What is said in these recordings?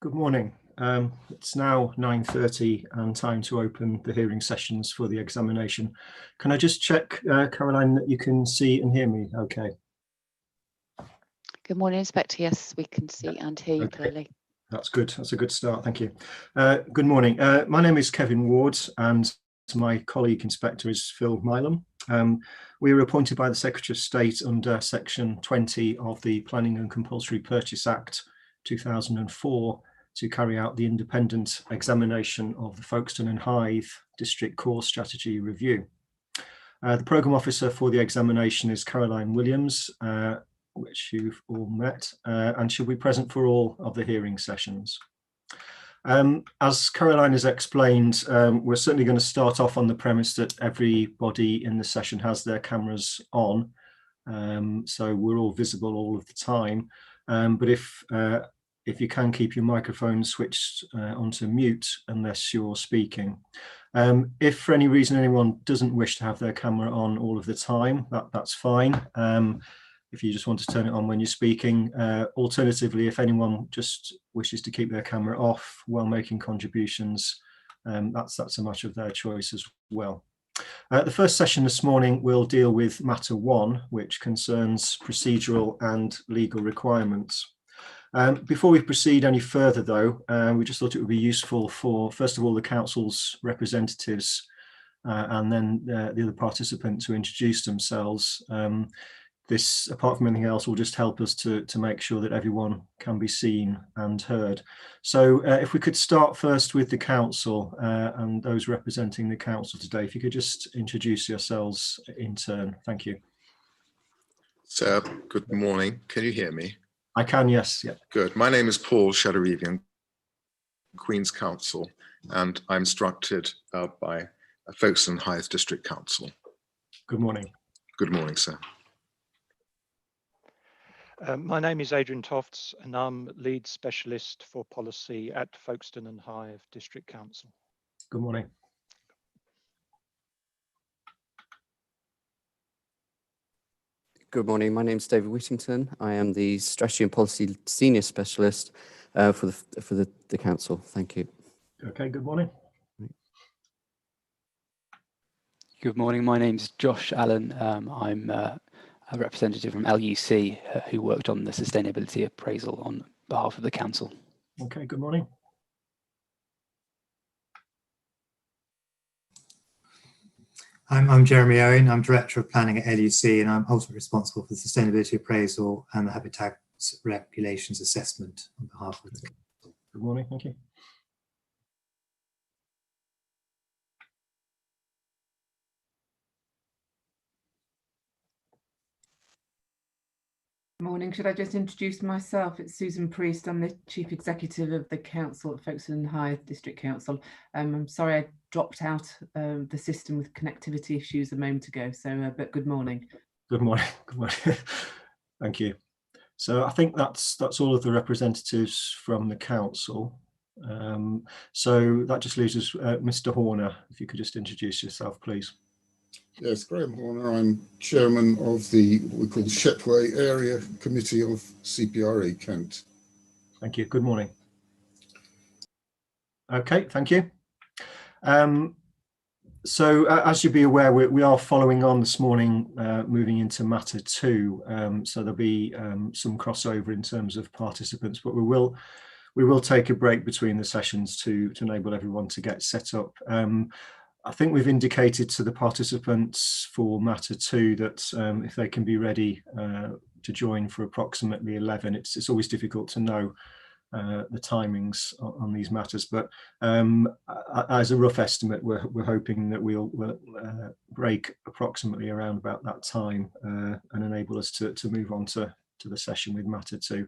Good morning. It's now 9:30 and time to open the hearing sessions for the examination. Can I just check, Caroline, that you can see and hear me okay? Good morning, Inspector. Yes, we can see and hear you clearly. That's good. That's a good start. Thank you. Good morning. My name is Kevin Ward and my colleague Inspector is Phil Milam. We were appointed by the Secretary of State under Section 20 of the Planning and Compulsory Purchase Act 2004 to carry out the independent examination of the Folkestone and Hythe District Core Strategy Review. The Programme Officer for the examination is Caroline Williams, which you've all met, and she'll be present for all of the hearing sessions. As Caroline has explained, we're certainly going to start off on the premise that everybody in the session has their cameras on, so we're all visible all of the time. But if you can keep your microphone switched onto mute unless you're speaking. If for any reason anyone doesn't wish to have their camera on all of the time, that's fine. If you just want to turn it on when you're speaking. Alternatively, if anyone just wishes to keep their camera off while making contributions, that's a matter of their choice as well. The first session this morning will deal with matter 1, which concerns procedural and legal requirements. Before we proceed any further, though, we just thought it would be useful for, first of all, the Council's representatives and then the other participants to introduce themselves. This, apart from anything else, will just help us to make sure that everyone can be seen and heard. So if we could start first with the Council and those representing the Council today, if you could just introduce yourselves in turn. Thank you. Sir, good morning. Can you hear me? I can, yes. Yeah. Good. My name is Paul Shadarivian, Queen's Counsel, and I'm instructed by Folkestone and Hythe District Council. Good morning. Good morning, sir. My name is Adrian Tofts and I'm Lead Specialist for Policy at Folkestone and Hythe District Council. Good morning. Good morning, my name is David Whittington. I am the Strategy and Policy Senior Specialist for the Council. Thank you. Okay, good morning. Good morning, my name's Josh Allen. I'm a representative from LUC who worked on the sustainability appraisal on behalf of the Council. Okay, good morning. I'm Jeremy Owen. I'm Director of Planning at LUC and I'm ultimately responsible for the sustainability appraisal and the habitat regulations assessment on behalf of the Council. Good morning, thank you. Morning. Should I just introduce myself? It's Susan Priest. I'm the Chief Executive of the Council at Folkestone and Hythe District Council. I'm sorry I dropped out the system with connectivity issues a moment ago. So, but good morning. Good morning. Good morning. Thank you. So I think that's all of the representatives from the Council. So that just leaves us, Mr. Horner. If you could just introduce yourself, please. Yes, Graham Horner. I'm chairman of the what we call the Shetway Area Committee of CPRE Kent. Thank you. Good morning. Okay, thank you. So as you'll be aware, we are following on this morning, moving into matter 2. So there'll be some crossover in terms of participants, but we will take a break between the sessions to enable everyone to get set up. I think we've indicated to the participants for matter 2 that if they can be ready to join for approximately 11, it's always difficult to know the timings on these matters, but as a rough estimate, we're hoping that we'll break approximately around about that time and enable us to move on to the session with matter 2.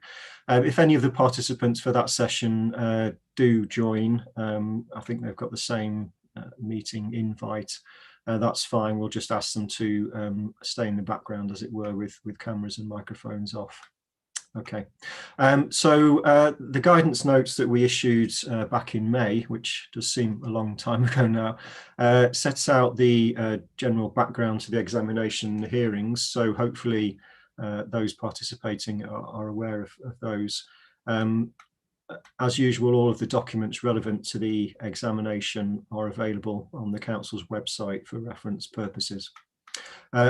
If any of the participants for that session do join, I think they've got the same meeting invite. That's fine. We'll just ask them to stay in the background, as it were, with cameras and microphones off. Okay, so the guidance notes that we issued back in May, which does seem a long time ago now, sets out the general background to the examination and the hearings. So hopefully those participating are aware of those. as usual, all of the documents relevant to the examination are available on the council's website for reference purposes.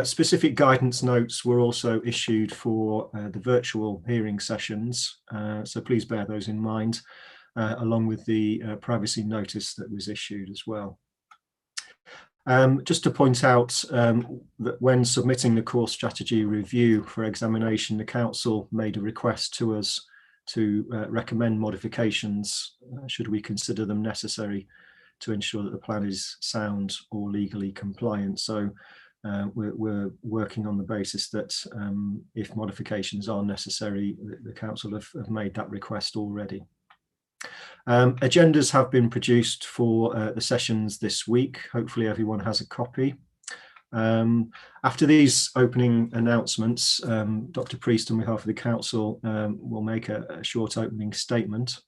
Specific guidance notes were also issued for the virtual hearing sessions, so please bear those in mind, along with the privacy notice that was issued as well. Just to point out that when submitting the course strategy review for examination, the council made a request to us to recommend modifications should we consider them necessary to ensure that the plan is sound or legally compliant. So we're working on the basis that if modifications are necessary, the council have made that request already. Agendas have been produced for the sessions this week. Hopefully everyone has a copy. After these opening announcements, Dr. Priest, on behalf of the council, will make a short opening statement.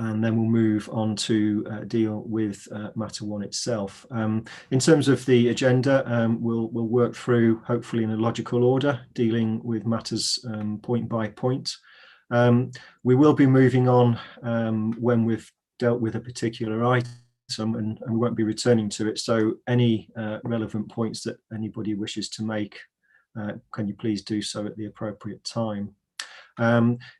And then we'll move on to deal with matter one itself. In terms of the agenda, we'll work through, hopefully in a logical order, dealing with matters point by point. We will be moving on when we've dealt with a particular item, and we won't be returning to it. So any relevant points that anybody wishes to make, can you please do so at the appropriate time.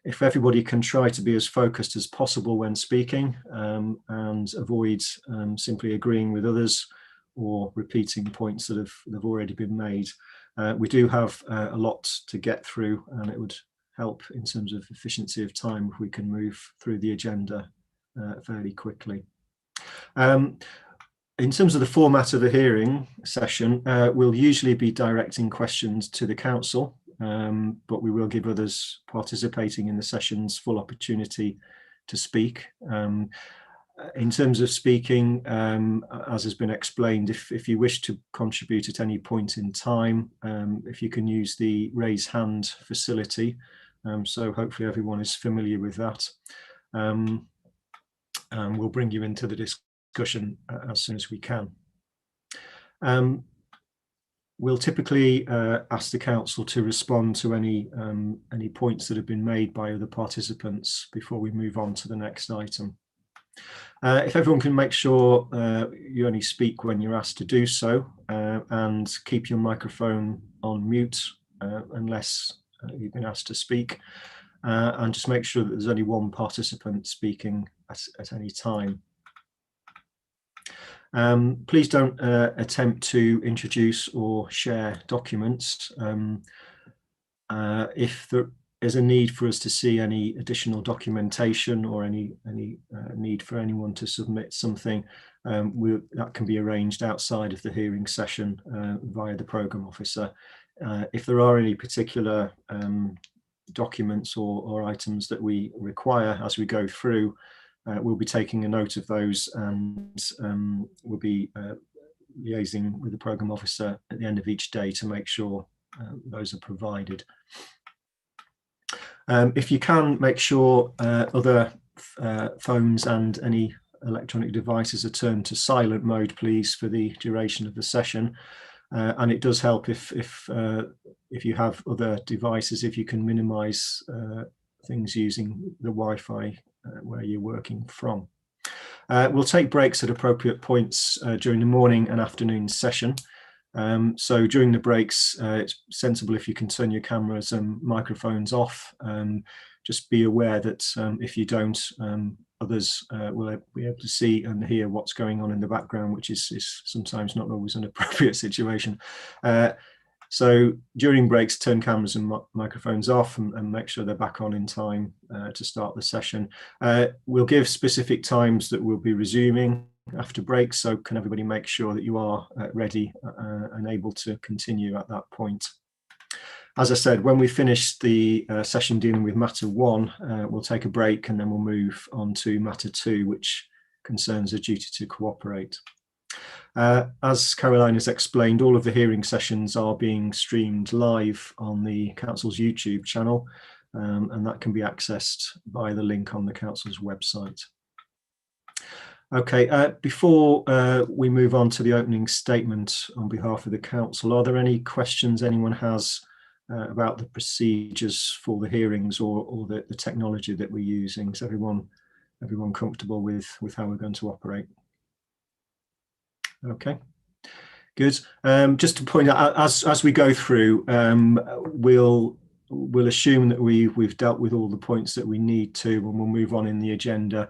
If everybody can try to be as focused as possible when speaking and avoid simply agreeing with others or repeating points that have already been made. We do have a lot to get through, and it would help in terms of efficiency of time if we can move through the agenda fairly quickly. In terms of the format of the hearing session, we'll usually be directing questions to the council, but we will give others participating in the sessions full opportunity to speak. In terms of speaking, as has been explained, if you wish to contribute at any point in time, if you can use the raise hand facility, so hopefully everyone is familiar with that. And we'll bring you into the discussion as soon as we can. We'll typically ask the council to respond to any points that have been made by other participants before we move on to the next item. If everyone can make sure you only speak when you're asked to do so, and keep your microphone on mute unless you've been asked to speak, and just make sure that there's only one participant speaking at any time. Please don't attempt to introduce or share documents. If there is a need for us to see any additional documentation or any need for anyone to submit something, that can be arranged outside of the hearing session via the programme officer. If there are any particular documents or items that we require as we go through, we'll be taking a note of those, and we'll be liaising with the programme officer at the end of each day to make sure those are provided. If you can, make sure other phones and any electronic devices are turned to silent mode, please, for the duration of the session. And it does help if you have other devices, if you can minimise things using the Wi-Fi where you're working from. We'll take breaks at appropriate points during the morning and afternoon session. So during the breaks, it's sensible if you can turn your cameras and microphones off. Just be aware that if you don't, others will be able to see and hear what's going on in the background, which is sometimes not always an appropriate situation. So during breaks, turn cameras and microphones off and make sure they're back on in time to start the session. We'll give specific times that we'll be resuming after breaks, so can everybody make sure that you are ready and able to continue at that point. As I said, when we finish the session dealing with matter one, we'll take a break and then we'll move on to matter two, which concerns a duty to cooperate. As Caroline has explained, all of the hearing sessions are being streamed live on the Council's YouTube channel, and that can be accessed by the link on the Council's website. Okay, before we move on to the opening statement on behalf of the Council, are there any questions anyone has about the procedures for the hearings or the technology that we're using. Is everyone comfortable with how we're going to operate? Okay, good. Just to point out, as we go through, we'll assume that we've dealt with all the points that we need to, and we'll move on in the agenda.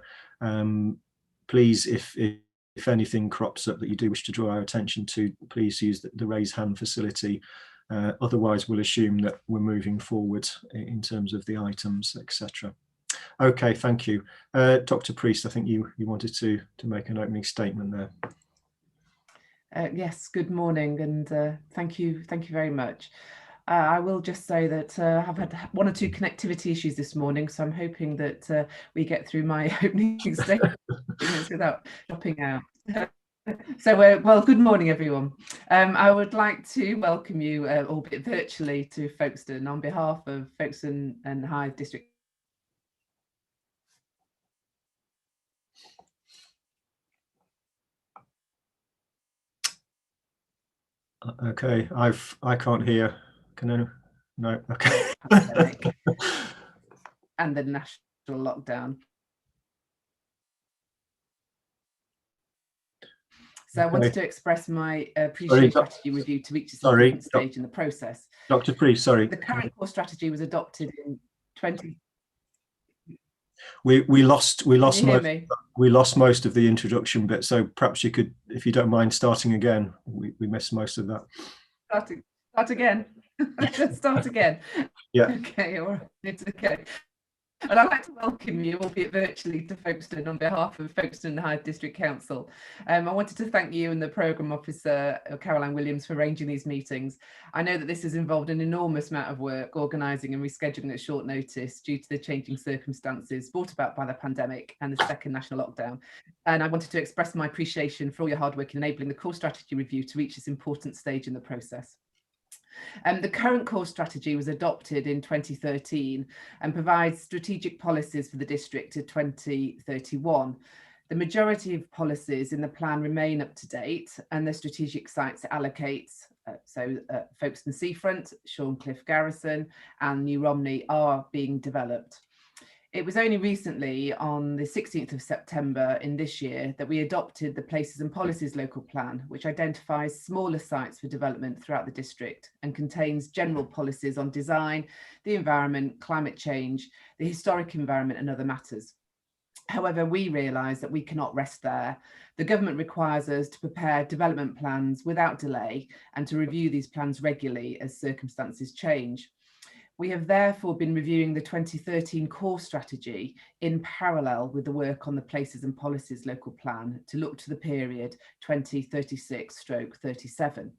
Please, if anything crops up that you do wish to draw our attention to, please use the raise hand facility. Otherwise, we'll assume that we're moving forward in terms of the items, etc. Okay, thank you. Dr. Priest, I think you wanted to make an opening statement there. Yes, good morning, and thank you very much. I will just say that I've had 1 or 2 connectivity issues this morning, so I'm hoping that we get through my opening statements without dropping out. So, well, good morning, everyone. I would like to welcome you, albeit virtually, to Folkestone on behalf of Folkestone and Hythe District. Okay, I can't hear. Can I? No. Okay. And the national lockdown. So I wanted to express my appreciation strategy review to reach this important stage in the process. Dr. Priest, sorry. The current core strategy was adopted in 20. We lost most of the introduction bit, so perhaps you could, if you don't mind, starting again. We missed most of that. Start again. Start again. Yeah. Okay. All right. It's okay. And I'd like to welcome you, albeit virtually, to Folkestone on behalf of Folkestone and Hythe District Council. I wanted to thank you and the Programme Officer, Caroline Williams, for arranging these meetings. I know that this has involved an enormous amount of work, organising and rescheduling at short notice due to the changing circumstances brought about by the pandemic and the second national lockdown. And I wanted to express my appreciation for all your hard work in enabling the core strategy review to reach this important stage in the process. The current core strategy was adopted in 2013 and provides strategic policies for the district to 2031. The majority of policies in the plan remain up to date, and the strategic sites it allocates, Folkestone Seafront, Shorncliffe Garrison and New Romney, are being developed. It was only recently, on the 16th of September in this year, that we adopted the Places and Policies Local Plan, which identifies smaller sites for development throughout the district and contains general policies on design, the environment, climate change, the historic environment and other matters. However, we realise that we cannot rest there. The government requires us to prepare development plans without delay and to review these plans regularly as circumstances change. We have therefore been reviewing the 2013 core strategy in parallel with the work on the Places and Policies Local Plan to look to the period 2036-37.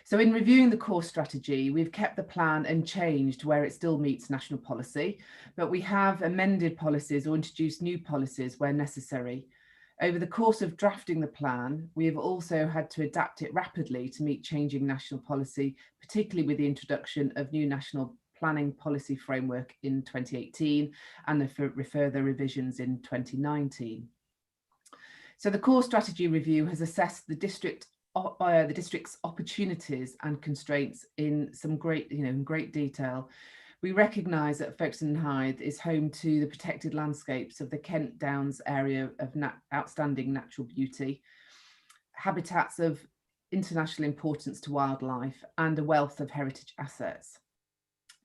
So in reviewing the core strategy, we've kept the plan unchanged where it still meets national policy, but we have amended policies or introduced new policies where necessary. Over the course of drafting the plan, we have also had to adapt it rapidly to meet changing national policy, particularly with the introduction of new national planning policy framework in 2018 and the further revisions in 2019. So the core strategy review has assessed the district's opportunities and constraints in some great detail. We recognise that Folkestone and Hythe is home to the protected landscapes of the Kent Downs area of outstanding natural beauty, habitats of international importance to wildlife, and a wealth of heritage assets.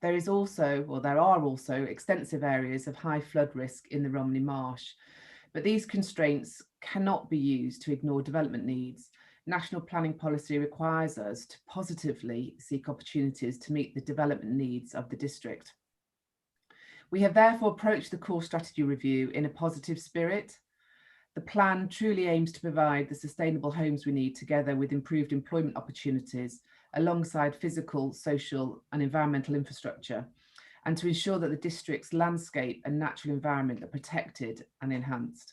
There are also extensive areas of high flood risk in the Romney Marsh, but these constraints cannot be used to ignore development needs. National planning policy requires us to positively seek opportunities to meet the development needs of the district. We have therefore approached the core strategy review in a positive spirit. The plan truly aims to provide the sustainable homes we need, together with improved employment opportunities, alongside physical, social and environmental infrastructure, and to ensure that the district's landscape and natural environment are protected and enhanced.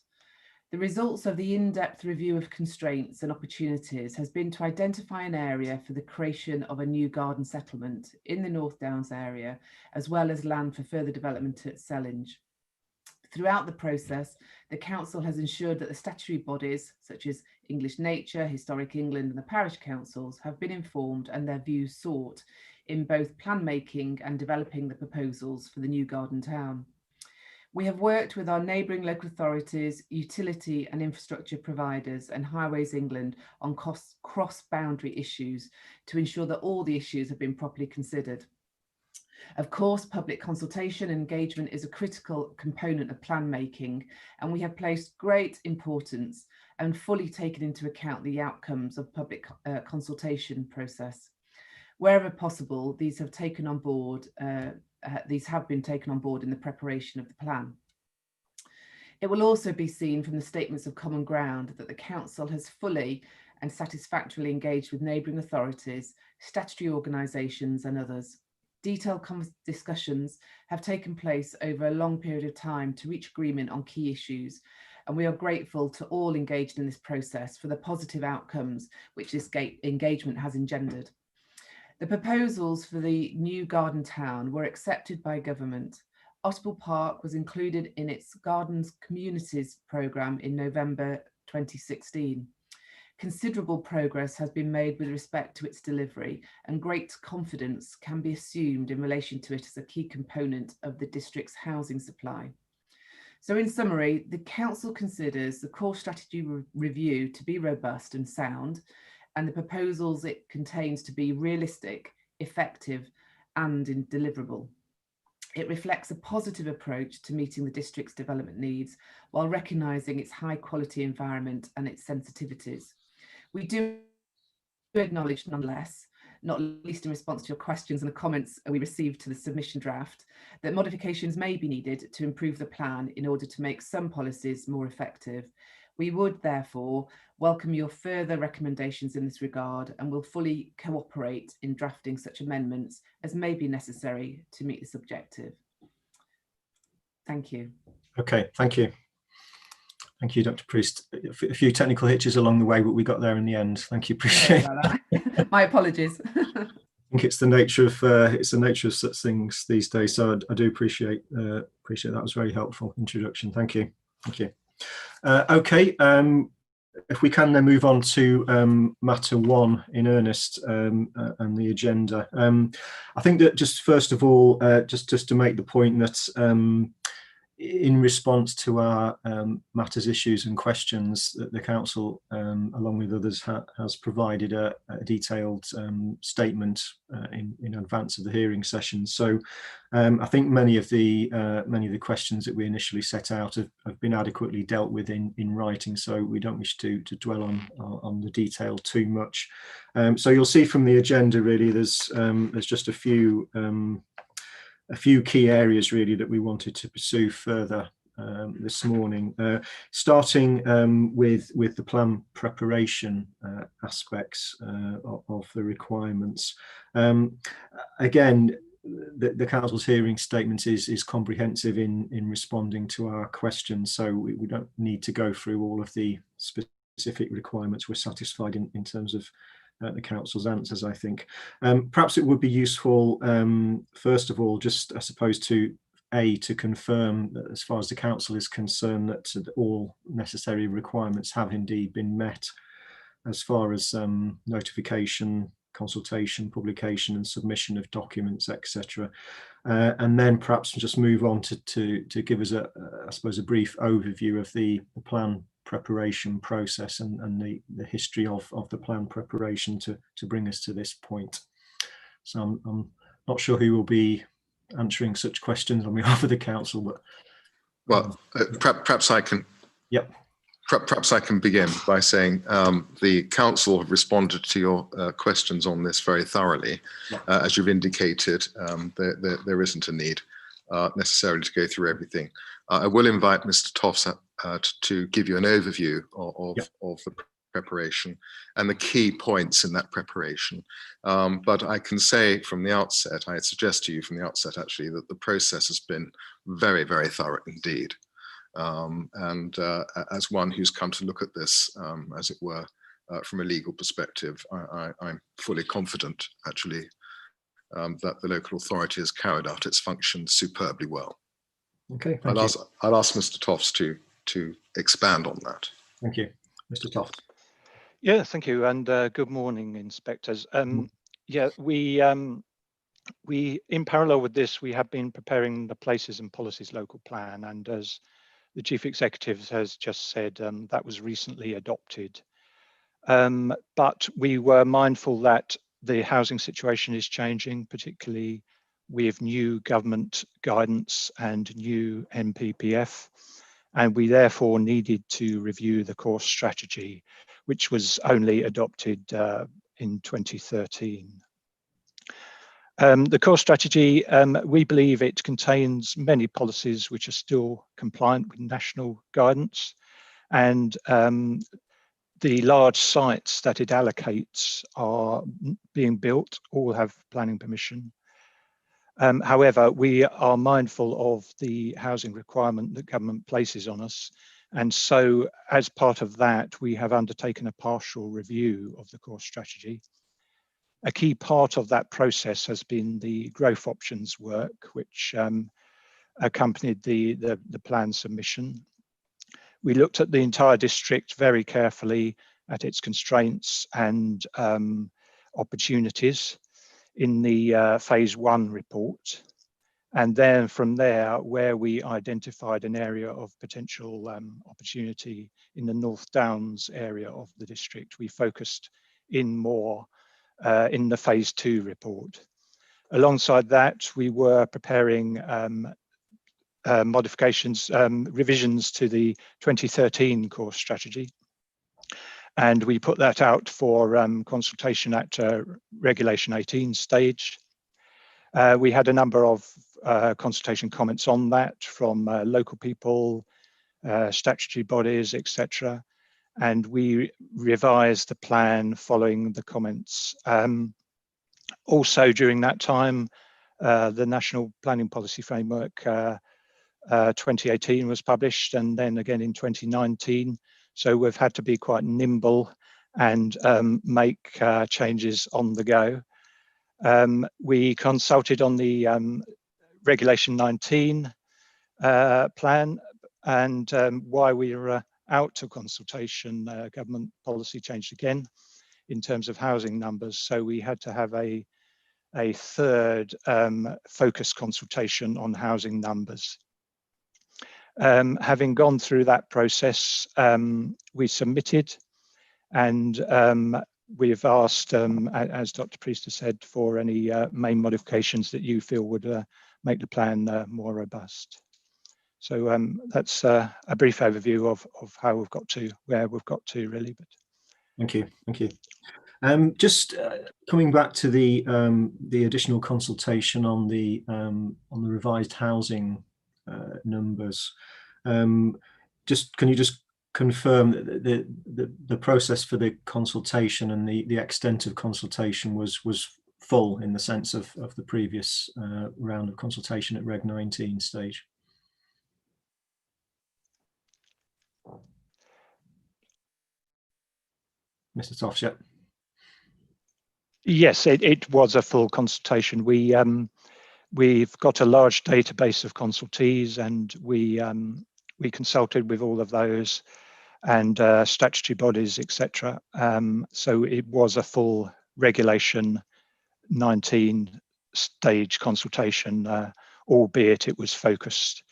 The results of the in-depth review of constraints and opportunities has been to identify an area for the creation of a new garden settlement in the North Downs area, as well as land for further development at Sellinge. Throughout the process, the council has ensured that the statutory bodies, such as English Nature, Historic England and the parish councils, have been informed and their views sought in both plan making and developing the proposals for the new garden town. We have worked with our neighbouring local authorities, utility and infrastructure providers and Highways England on cross-boundary issues to ensure that all the issues have been properly considered. Of course, public consultation and engagement is a critical component of plan making, and we have placed great importance and fully taken into account the outcomes of public consultation process. Wherever possible, these have been taken on board in the preparation of the plan. It will also be seen from the statements of common ground that the council has fully and satisfactorily engaged with neighbouring authorities, statutory organisations and others. Detailed discussions have taken place over a long period of time to reach agreement on key issues, and we are grateful to all engaged in this process for the positive outcomes which this engagement has engendered. The proposals for the new garden town were accepted by government. Otterbourne Park was included in its Gardens Communities programme in November 2016. Considerable progress has been made with respect to its delivery, and great confidence can be assumed in relation to it as a key component of the district's housing supply. So in summary, the council considers the core strategy review to be robust and sound, and the proposals it contains to be realistic, effective and deliverable. It reflects a positive approach to meeting the district's development needs while recognising its high quality environment and its sensitivities. We do acknowledge nonetheless, not least in response to your questions and the comments we received to the submission draft, that modifications may be needed to improve the plan in order to make some policies more effective. We would therefore welcome your further recommendations in this regard and will fully cooperate in drafting such amendments as may be necessary to meet this objective. Thank you. Okay, thank you. Thank you, Dr. Priest. A few technical hitches along the way, but we got there in the end. Thank you. Appreciate that. My apologies. I think it's the nature of such things these days. So I do appreciate that. Was a very helpful introduction. Thank you. Thank you. Okay. If we can then move on to matter one in earnest and the agenda. I think that just first of all, just to make the point that in response to our matters, issues and questions, that the council, along with others, has provided a detailed statement in advance of the hearing session. So I think many of the questions that we initially set out have been adequately dealt with in writing, so we don't wish to dwell on the detail too much. So you'll see from the agenda really there's just a few key areas really that we wanted to pursue further this morning, starting with the plan preparation aspects of the requirements. Again, the council's hearing statement is comprehensive in responding to our questions, so we don't need to go through all of the specific requirements. We're satisfied in terms of the council's answers, I think. Perhaps it would be useful, first of all, just I suppose to confirm that as far as the council is concerned, that all necessary requirements have indeed been met as far as notification, consultation, publication and submission of documents, etc. And then perhaps just move on to give us I suppose a brief overview of the plan preparation process and the history of the plan preparation to bring us to this point. So I'm not sure who will be answering such questions on behalf of the council, but well, perhaps I can. Yep. Perhaps I can begin by saying the council have responded to your questions on this very thoroughly. As you've indicated, there isn't a need necessarily to go through everything. I will invite Mr. Tofts to give you an overview of the preparation and the key points in that preparation. But I can say from the outset, I suggest to you from the outset actually, that the process has been very, very thorough indeed. And as one who's come to look at this, as it were, from a legal perspective, I'm fully confident actually that the local authority has carried out its function superbly well. Okay, thank you. I'd ask Mr. Tofts to expand on that. Thank you. Mr. Tofts. Yeah, thank you, and good morning, inspectors. Yeah, we in parallel with this, we have been preparing the Places and Policies Local Plan, and as the Chief Executive has just said, that was recently adopted. But we were mindful that the housing situation is changing, particularly with new government guidance and new NPPF, and we therefore needed to review the core strategy, which was only adopted in 2013. The core strategy, we believe it contains many policies which are still compliant with national guidance, and the large sites that it allocates are being built, all have planning permission. However, we are mindful of the housing requirement that government places on us. And so as part of that, we have undertaken a partial review of the core strategy. A key part of that process has been the growth options work, which accompanied the plan submission. We looked at the entire district very carefully at its constraints and opportunities in the phase 1 report. And then from there, where we identified an area of potential opportunity in the North Downs area of the district, we focused in more in the phase 2 report. Alongside that, we were preparing revisions to the 2013 core strategy. And we put that out for consultation at Regulation 18 stage. We had a number of consultation comments on that from local people, statutory bodies, etc. And we revised the plan following the comments. Also during that time, the National Planning Policy Framework 2018 was published, and then again in 2019. So we've had to be quite nimble and make changes on the go. We consulted on the Regulation 19 plan, and while we were out to consultation, government policy changed again in terms of housing numbers. So we had to have a third focus consultation on housing numbers. Having gone through that process, we submitted, and we've asked, as Dr. Priester said, for any main modifications that you feel would make the plan more robust. So that's a brief overview of how we've got to where we've got to, really. But thank you, thank you. Just coming back to the additional consultation on the revised housing numbers. Can you just confirm that the process for the consultation and the extent of consultation was full in the sense of the previous round of consultation at Reg 19 stage? Mr. Tofts, yeah. Yes, it was a full consultation. We've got a large database of consultees, and we consulted with all of those and statutory bodies, etc. So it was a full Regulation 19 stage consultation, albeit it was focused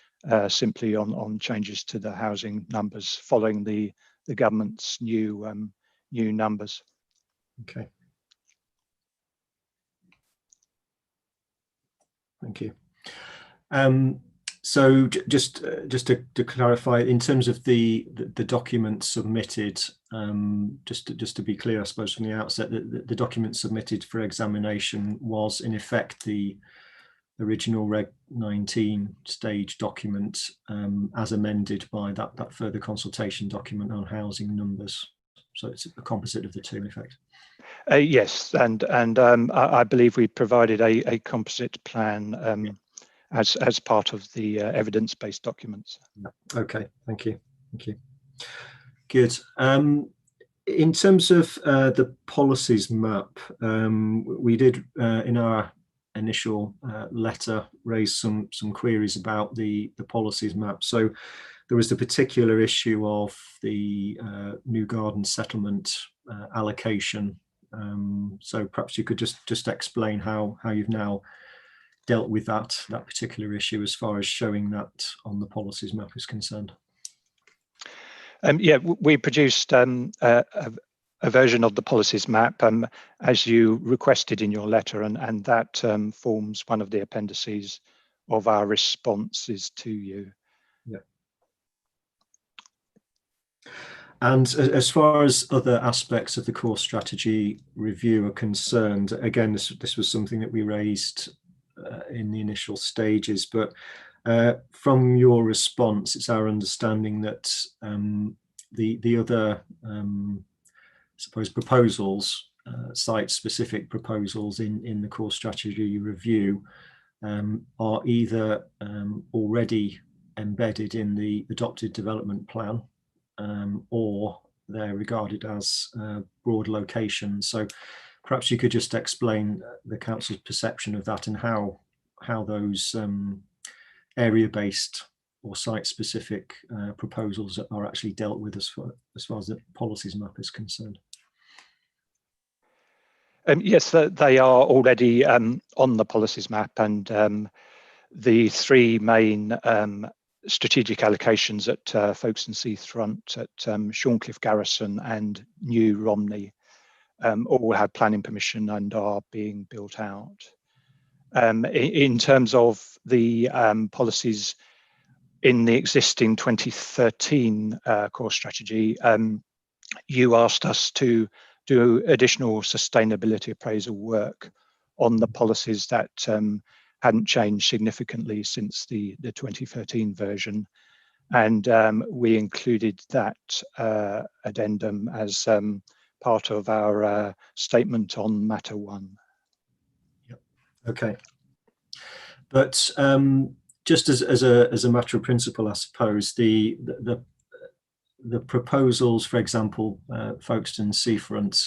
simply on changes to the housing numbers following the government's new numbers. Okay. Thank you. So just to clarify, in terms of the document submitted, just to be clear, I suppose from the outset, the document submitted for examination was in effect the original Reg 19 stage document as amended by that further consultation document on housing numbers. So it's a composite of the two in effect. Yes, and I believe we provided a composite plan as part of the evidence-based documents. Okay, thank you. Good. In terms of the policies map, we did in our initial letter raised some queries about the policies map. So there was the particular issue of the new garden settlement allocation. So perhaps you could just explain how you've now dealt with that particular issue as far as showing that on the policies map is concerned. Yeah, we produced a version of the policies map as you requested in your letter, and that forms one of the appendices of our responses to you. Yeah. And as far as other aspects of the core strategy review are concerned, again, this was something that we raised in the initial stages, but from your response, it's our understanding that the other, I suppose, proposals, site-specific proposals in the core strategy review are either already embedded in the adopted development plan, or they're regarded as broad locations. So perhaps you could just explain the council's perception of that and how those area-based or site-specific proposals are actually dealt with as far as the policies map is concerned. Yes, they are already on the policies map, and the three main strategic allocations at Folkestone Seafront, at Shorncliffe Garrison and New Romney all have planning permission and are being built out. In terms of the policies in the existing 2013 core strategy, you asked us to do additional sustainability appraisal work on the policies that hadn't changed significantly since the 2013 version, and we included that addendum as part of our statement on matter 1. Yep. Okay, but just as a matter of principle, I suppose the proposals, for example, Folkestone Seafront,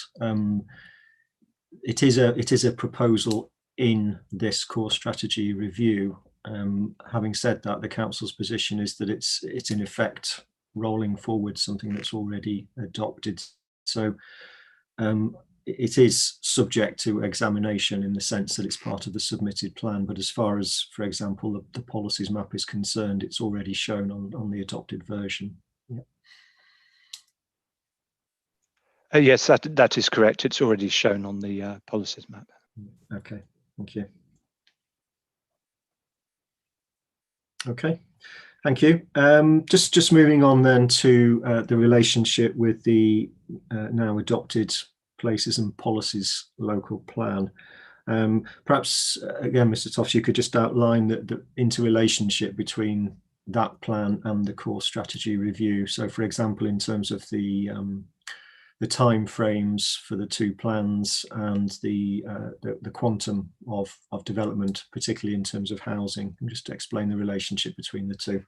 it is a proposal in this core strategy review. Having said that, the council's position is that it's in effect rolling forward something that's already adopted. So it is subject to examination in the sense that it's part of the submitted plan. But as far as, for example, the policies map is concerned, it's already shown on the adopted version. Yeah. Yes, that is correct. It's already shown on the policies map. Okay, thank you. Okay, thank you. Just moving on then to the relationship with the now adopted places and policies local plan. Perhaps again, Mr. Toft, you could just outline the interrelationship between that plan and the core strategy review. So, for example, in terms of the time frames for the two plans and the quantum of development, particularly in terms of housing, and just to explain the relationship between the two.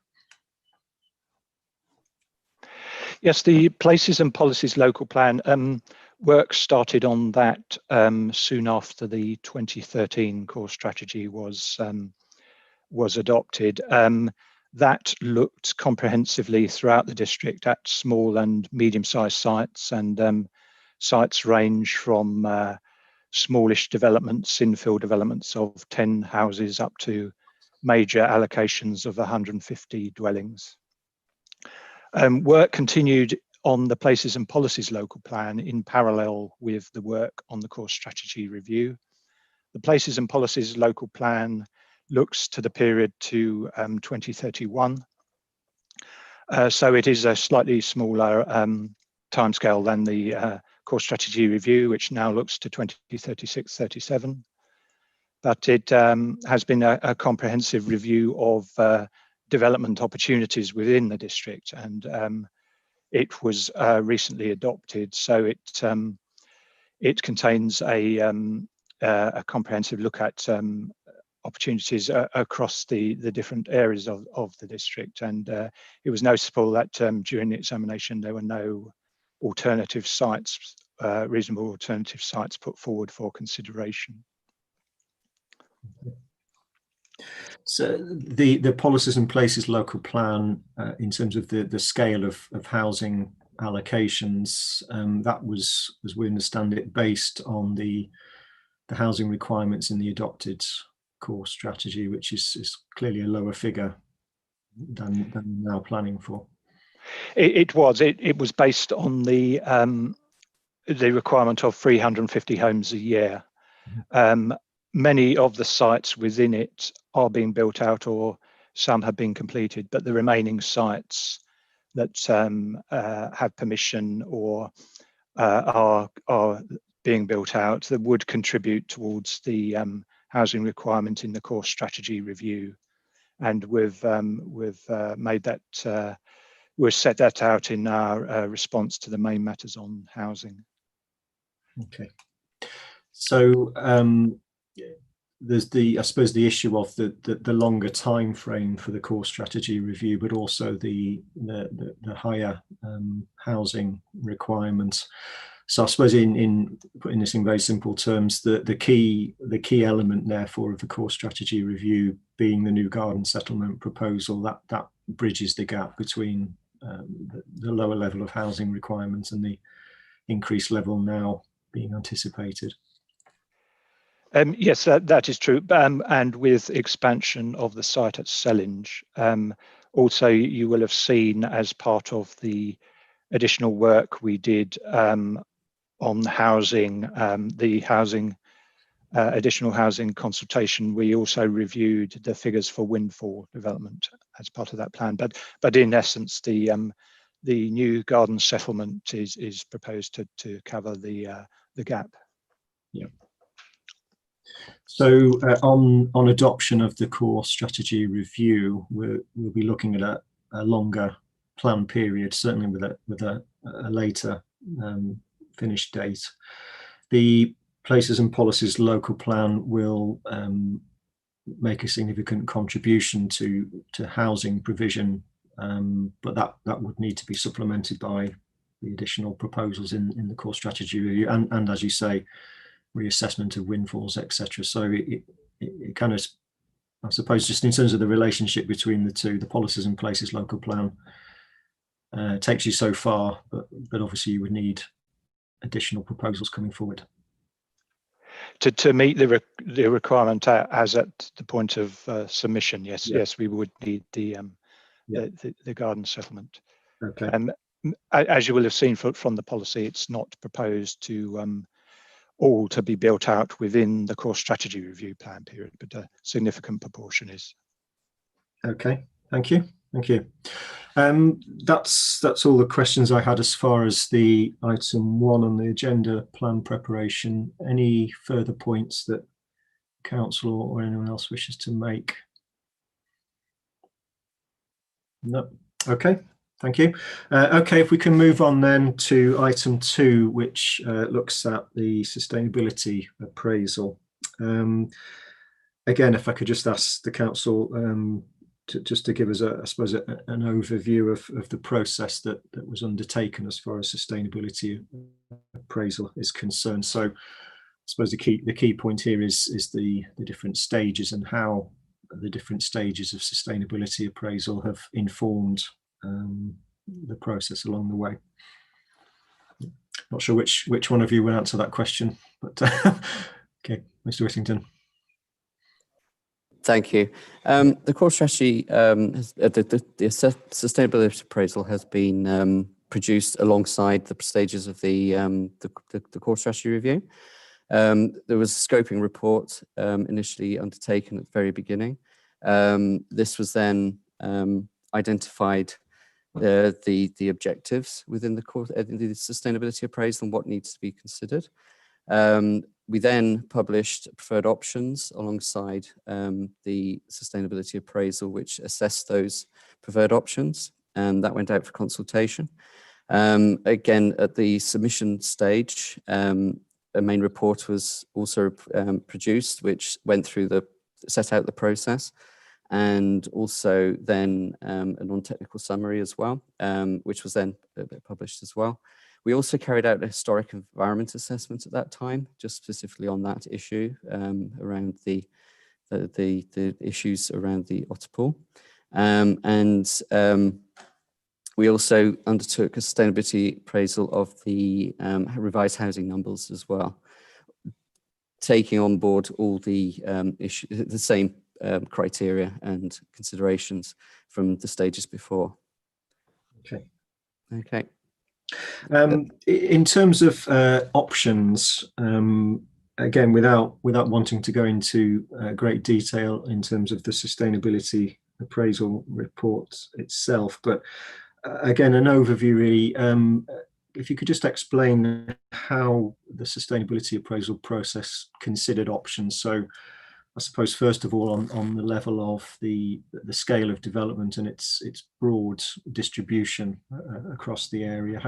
Yes, the places and policies local plan work started on that soon after the 2013 core strategy was adopted. That looked comprehensively throughout the district at small and medium-sized sites, and sites range from smallish developments, infill developments of 10 houses, up to major allocations of 150 dwellings. Work continued on the places and policies local plan in parallel with the work on the core strategy review. The places and policies local plan looks to the period to 2031. So it is a slightly smaller timescale than the core strategy review, which now looks to 2036-37. But it has been a comprehensive review of development opportunities within the district, and it was recently adopted. So it contains a comprehensive look at opportunities across the different areas of the district, and it was noticeable that during the examination there were no alternative sites, reasonable alternative sites put forward for consideration. So the policies and places local plan, in terms of the scale of housing allocations, that was, as we understand it, based on the housing requirements in the adopted core strategy, which is clearly a lower figure than now planning for. It was based on the requirement of 350 homes a year. Many of the sites within it are being built out, or some have been completed, but the remaining sites that have permission or are being built out, that would contribute towards the housing requirement in the core strategy review. And we've made that, we've set that out in our response to the main matters on housing. Okay. So there's I suppose the issue of the longer time frame for the core strategy review, but also the higher housing requirements. So I suppose in putting this in very simple terms, the key element therefore of the core strategy review being the new garden settlement proposal, that bridges the gap between the lower level of housing requirements and the increased level now being anticipated. Yes, that is true. And with expansion of the site at Sellinge, also you will have seen, as part of the additional work we did on housing, the housing additional housing consultation, we also reviewed the figures for windfall development as part of that plan. But in essence, the new garden settlement is proposed to cover the gap. Yeah. So on adoption of the core strategy review, we'll be looking at a longer plan period, certainly with a later finish date. The places and policies local plan will make a significant contribution to housing provision, but that would need to be supplemented by the additional proposals in the core strategy review, and as you say, reassessment of windfalls, etc. So it kind of, I suppose, just in terms of the relationship between the two, the policies and places local plan takes you so far, but obviously you would need additional proposals coming forward to meet the requirement as at the point of submission. Yes, yeah. Yes, we would need the garden settlement. Okay. As you will have seen from the policy, it's not proposed to all to be built out within the core strategy review plan period, but a significant proportion is. Okay, thank you. That's all the questions I had as far as the item 1 on the agenda, plan preparation. Any further points that council or anyone else wishes to make? No. Okay, thank you. Okay, if we can move on then to item 2, which looks at the sustainability appraisal. Again, if I could just ask the council just to give us, I suppose, an overview of the process that was undertaken as far as sustainability appraisal is concerned. So I suppose the key point here is the different stages and how the different stages of sustainability appraisal have informed the process along the way. Not sure which one of you will answer that question, but okay, Mr. Whittington. Thank you. The core strategy, the sustainability appraisal has been produced alongside the stages of the core strategy review. There was a scoping report initially undertaken at the very beginning. This was then identified the objectives within the sustainability appraisal and what needs to be considered. We then published preferred options alongside the sustainability appraisal, which assessed those preferred options, and that went out for consultation. Again, at the submission stage, a main report was also produced, which went through set out the process, and also then a non-technical summary as well, which was then published as well. We also carried out a historic environment assessment at that time, just specifically on that issue around the the issues around the otter pool. We also undertook a sustainability appraisal of the revised housing numbers as well, taking on board all the the same criteria and considerations from the stages before. Okay. Okay. In terms of options, again, without wanting to go into great detail in terms of the sustainability appraisal report itself, but again, an overview really, if you could just explain how the sustainability appraisal process considered options. So I suppose, first of all, on the level of the scale of development and its broad distribution across the area,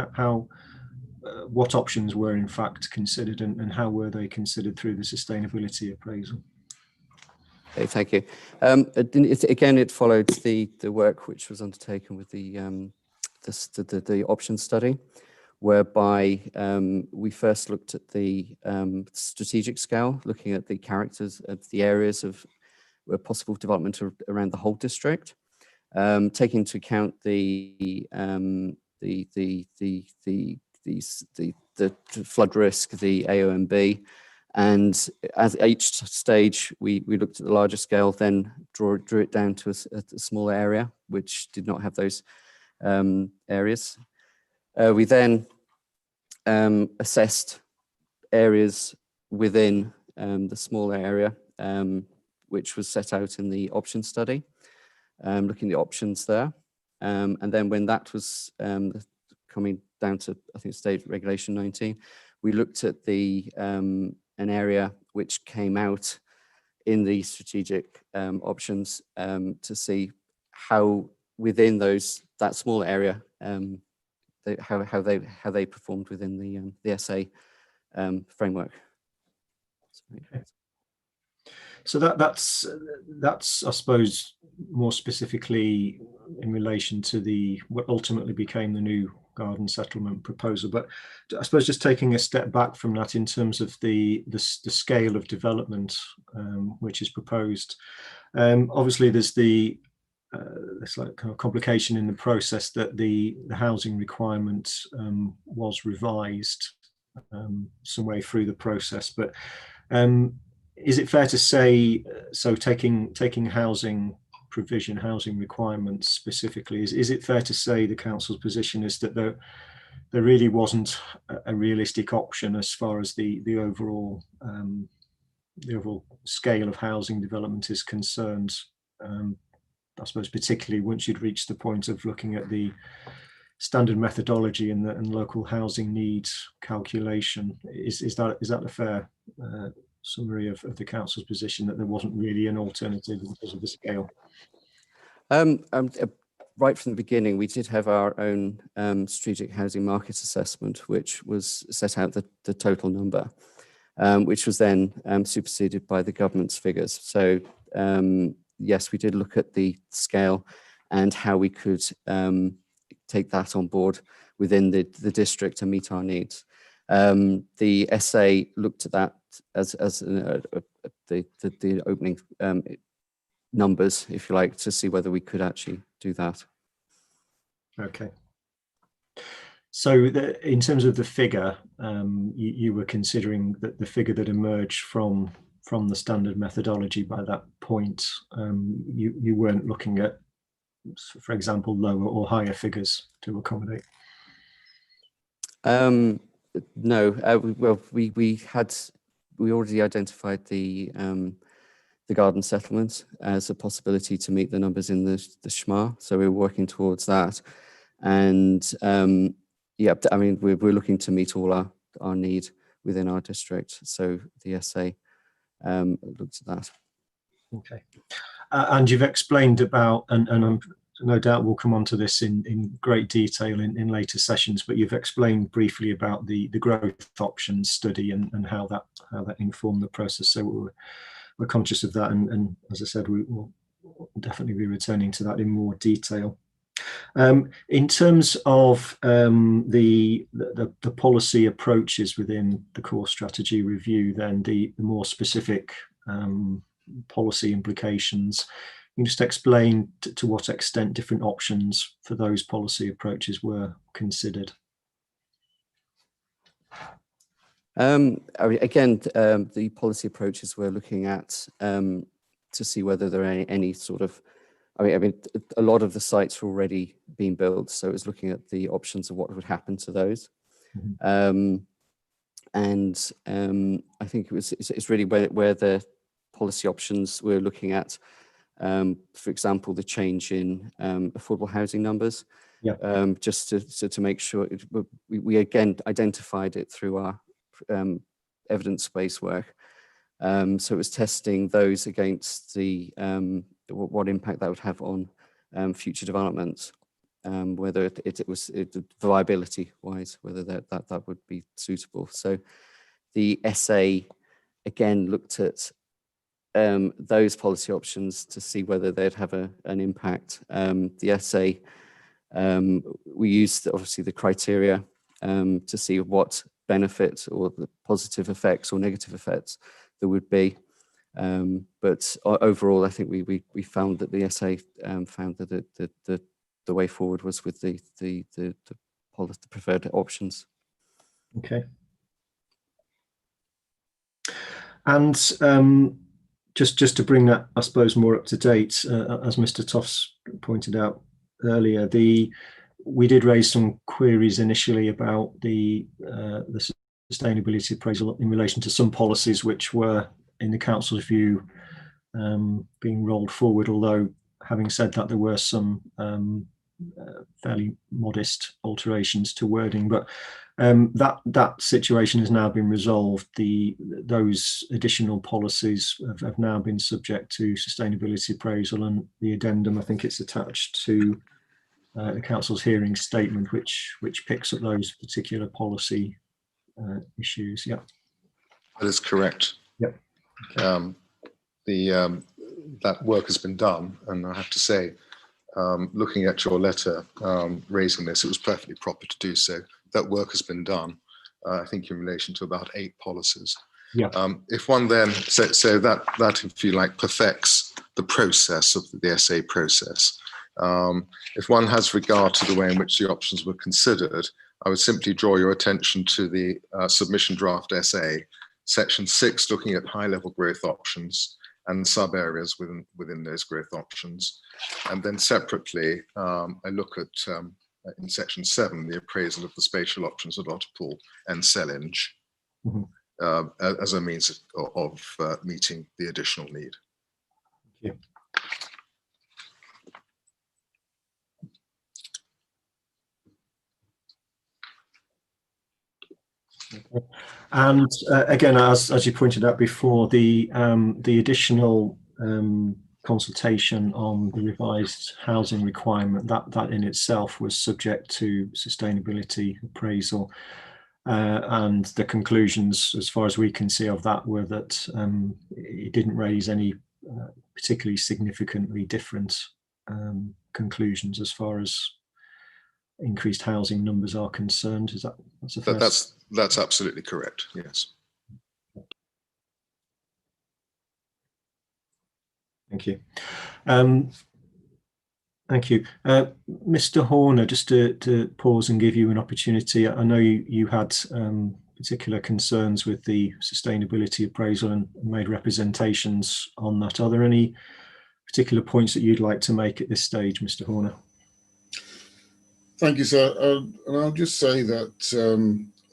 what options were in fact considered, and how were they considered through the sustainability appraisal? Okay, thank you. It followed the work which was undertaken with the option study, whereby we first looked at the strategic scale, looking at the characters of the areas of possible development around the whole district, taking into account the flood risk, the AONB, and as each stage we looked at the larger scale, then drew it down to a smaller area which did not have those areas. We then assessed areas within the smaller area, which was set out in the option study, looking at the options there. And then when that was coming down to, I think, state regulation 19, we looked at an area which came out in the strategic options to see how within that small area, how they performed within the SA framework. Okay. So that's I suppose more specifically in relation to what ultimately became the new garden settlement proposal. But I suppose just taking a step back from that in terms of the scale of development which is proposed. Obviously, there's this like kind of complication in the process that the housing requirement was revised some way through the process. But is it fair to say, so taking housing provision, housing requirements specifically, is it fair to say the council's position is that there really wasn't a realistic option as far as the overall scale of housing development is concerned? I suppose particularly once you'd reached the point of looking at the standard methodology and local housing needs calculation, is that a fair summary of the council's position, that there wasn't really an alternative because of the scale? Right from the beginning, we did have our own strategic housing market assessment, which was set out the total number, which was then superseded by the government's figures. So yes, we did look at the scale and how we could take that on board within the district and meet our needs. The SA looked at that as the opening numbers, if you like, to see whether we could actually do that. Okay. So in terms of the figure, you were considering that the figure that emerged from the standard methodology by that point, you weren't looking at, for example, lower or higher figures to accommodate? No, well, we already identified the garden settlement as a possibility to meet the numbers in the SHMA, so we're working towards that. And yeah, I mean, we're looking to meet all our need within our district, so the SA looked at that. Okay. And you've explained about, and I'm no doubt we'll come on to this in great detail in later sessions, but you've explained briefly about the growth options study and how that informed the process. So we're conscious of that, and as I said, we will definitely be returning to that in more detail. In terms of the policy approaches within the core strategy review, then the more specific policy implications. Can you just explain to what extent different options for those policy approaches were considered? Again, the policy approaches we're looking at to see whether there are any sort of, I mean, a lot of the sites were already being built, so it was looking at the options of what would happen to those. Mm-hmm. I think it's really where the policy options we're looking at. For example, the change in affordable housing numbers. Yeah. Just to make sure we again identified it through our evidence-based work. So it was testing those against the what impact that would have on future developments, whether it was viability wise, whether that would be suitable. So the essay again looked at those policy options to see whether they'd have an impact. The essay, we used obviously the criteria to see what benefit or the positive effects or negative effects there would be. But overall, I think we found that the essay found that the way forward was with the preferred options. Okay. And just to bring that, I suppose, more up to date, as Mr. Toffs pointed out earlier, we did raise some queries initially about the sustainability appraisal in relation to some policies which were, in the council's view, being rolled forward, although having said that, there were some fairly modest alterations to wording, but that situation has now been resolved. Those additional policies have now been subject to sustainability appraisal, and the addendum, I think it's attached to the council's hearing statement, which picks up those particular policy issues. Yeah, that is correct. Yep. Okay. That work has been done, and I have to say, looking at your letter raising this, it was perfectly proper to do so. That work has been done, I think, in relation to about 8 policies. Yeah. If one then, so that if you like perfects the process of the essay process. If one has regard to the way in which the options were considered, I would simply draw your attention to the submission draft essay, section 6, looking at high-level growth options and sub-areas within those growth options. And then separately, I look at, in section 7, the appraisal of the spatial options of Otterpool and Sellinge, mm-hmm. As a means of meeting the additional need. Thank you. Okay. And again, as you pointed out before, the additional consultation on the revised housing requirement, that in itself was subject to sustainability appraisal, and the conclusions, as far as we can see of that, were that it didn't raise any particularly significantly different conclusions as far as increased housing numbers are concerned. Is that's absolutely correct, yes. Thank you. Thank you. Mr. Horner, just to pause and give you an opportunity, I know you had particular concerns with the sustainability appraisal and made representations on that. Are there any particular points that you'd like to make at this stage, Mr. Horner? Thank you, sir. And I'll just say that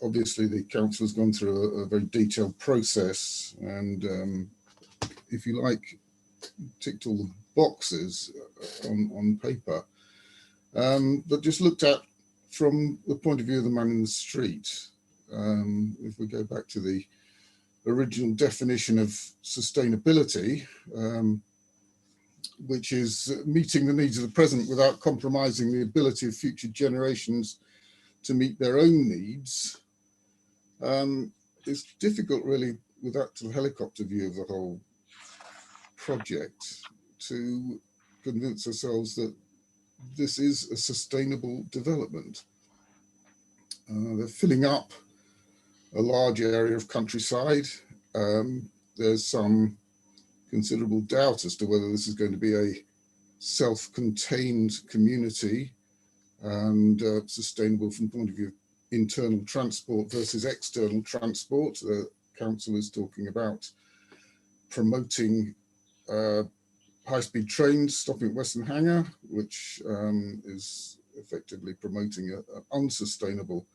obviously the council has gone through a very detailed process, and if you like, ticked all the boxes on paper, but just looked at from the point of view of the man in the street. If we go back to the original definition of sustainability, which is meeting the needs of the present without compromising the ability of future generations to meet their own needs, it's difficult really with that sort of helicopter view of the whole project to convince ourselves that this is a sustainable development. They're filling up a large area of countryside. There's some considerable doubt as to whether this is going to be a self-contained community and sustainable from the point of view of internal transport versus external transport. The council is talking about promoting high-speed trains stopping at Western Hangar, which is effectively promoting an unsustainable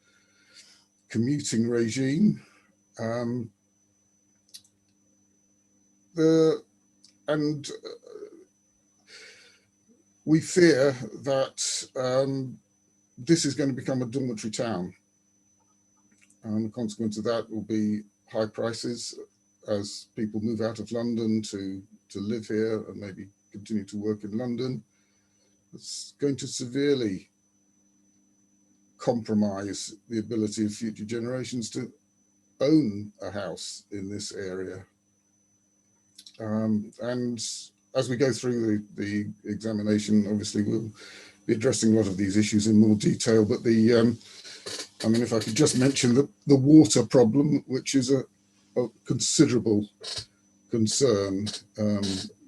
commuting regime. We fear that this is going to become a dormitory town, and the consequence of that will be high prices as people move out of London to live here and maybe continue to work in London. It's going to severely compromise the ability of future generations to own a house in this area. And as we go through the examination, obviously we'll be addressing a lot of these issues in more detail, but I mean, if I could just mention the water problem, which is a considerable concern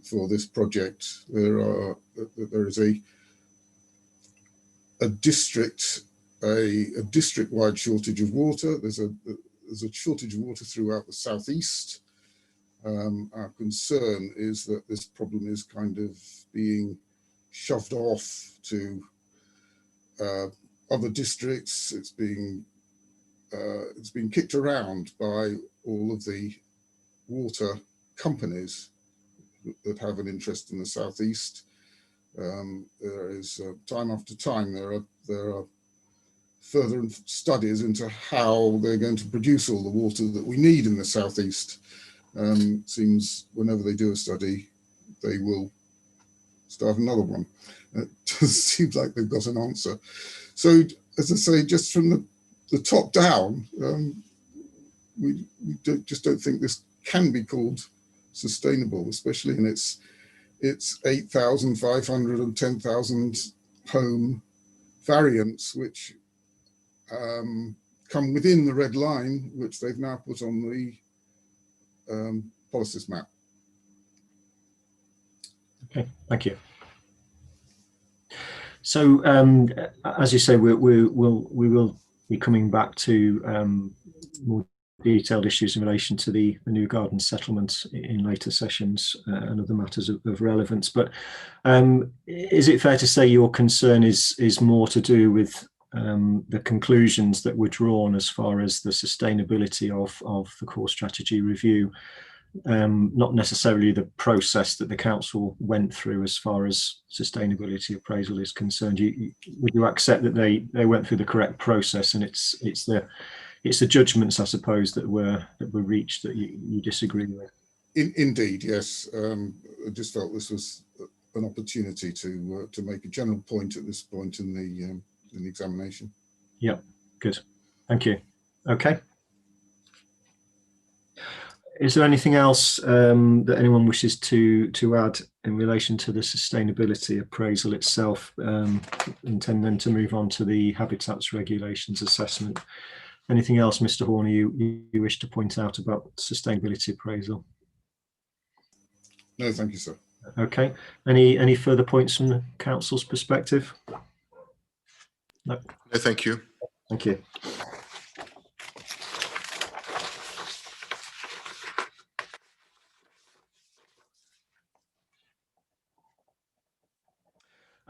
for this project. There is a district-wide shortage of water. There's a shortage of water throughout the southeast. Our concern is that this problem is kind of being shoved off to other districts. It's being kicked around by all of the water companies that have an interest in the southeast. There is time after time there are further studies into how they're going to produce all the water that we need in the southeast. Seems whenever they do a study, they will start another one. It just seems like they've got an answer. So, as I say, just from the top down, we just don't think this can be called sustainable, especially in its 8,500 and 10,000 home variants, which come within the red line, which they've now put on the policies map. Okay, thank you. So, as you say, we will be coming back to more detailed issues in relation to the new garden settlement in later sessions and other matters of relevance. But is it fair to say your concern is more to do with the conclusions that were drawn as far as the sustainability of the core strategy review, not necessarily the process that the council went through as far as sustainability appraisal is concerned? Would you accept that they went through the correct process, and it's the judgments, I suppose, that were reached that you disagree with? Indeed, yes. I just felt this was an opportunity to make a general point at this point in the examination. Yeah, good. Thank you. Okay. Is there anything else that anyone wishes to add in relation to the sustainability appraisal itself? Intend then to move on to the habitats regulations assessment. Anything else, Mr. Horner, you wish to point out about sustainability appraisal? No, thank you, sir. Okay. Any further points from the council's perspective? No. No, thank you. Thank you.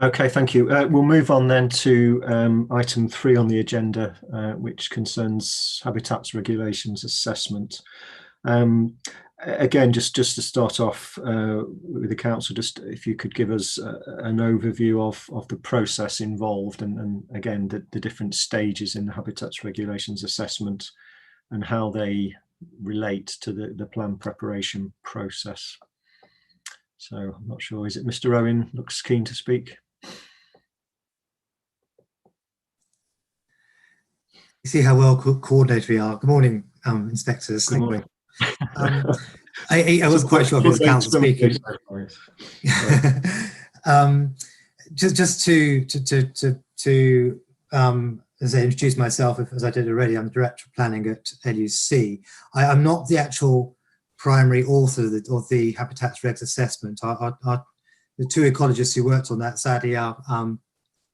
Okay, thank you. We'll move on then to item 3 on the agenda, which concerns habitats regulations assessment. Again, just to start off with the council, just if you could give us an overview of the process involved, and again the different stages in the habitats regulations assessment and how they relate to the plan preparation process. So I'm not sure, is it Mr. Owen looks keen to speak? You see how well coordinated we are. Good morning, inspectors. Good morning. I wasn't quite sure if it was the council speaking. Just to as I introduce myself, as I did already, I'm Director of Planning at LUC. I'm not the actual primary author of the Habitats Regs assessment. The two ecologists who worked on that sadly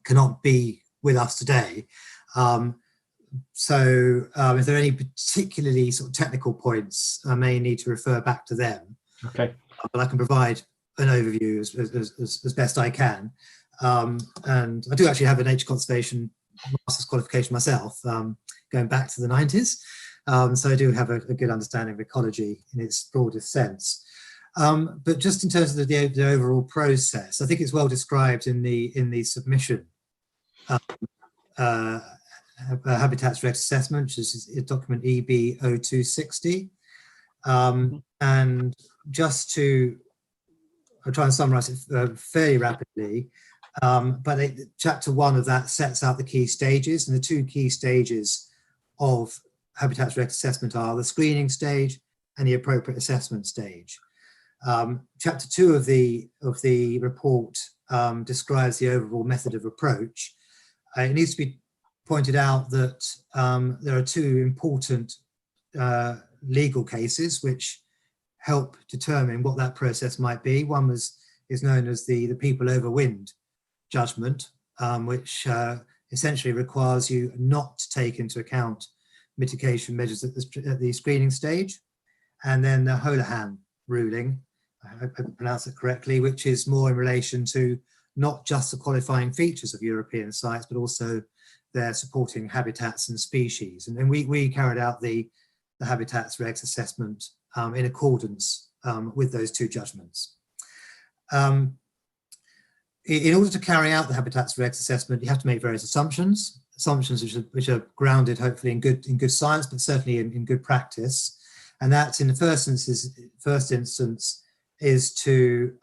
cannot be with us today. So if there are any particularly sort of technical points, I may need to refer back to them. Okay. But I can provide an overview as best I can. And I do actually have a nature conservation master's qualification myself, going back to the 90s. So I do have a good understanding of ecology in its broadest sense. But just in terms of the overall process, I think it's well described in the submission. Habitats Regs assessment, which is document EB 0260. And just I'll try and summarize it fairly rapidly, but chapter 1 of that sets out the key stages, and the two key stages of Habitats Regs assessment are the screening stage and the appropriate assessment stage. Chapter 2 of the report describes the overall method of approach. It needs to be pointed out that there are two important legal cases which help determine what that process might be. One is known as the people over wind judgment, which essentially requires you not to take into account mitigation measures at the screening stage. And then the Holohan ruling, I hope I pronounce it correctly, which is more in relation to not just the qualifying features of European sites, but also their supporting habitats and species. And then we carried out the Habitats Regs assessment in accordance with those two judgments. In order to carry out the Habitats Regs assessment, you have to make various assumptions which are grounded hopefully in good science, but certainly in good practice. And that, in the first instance, is to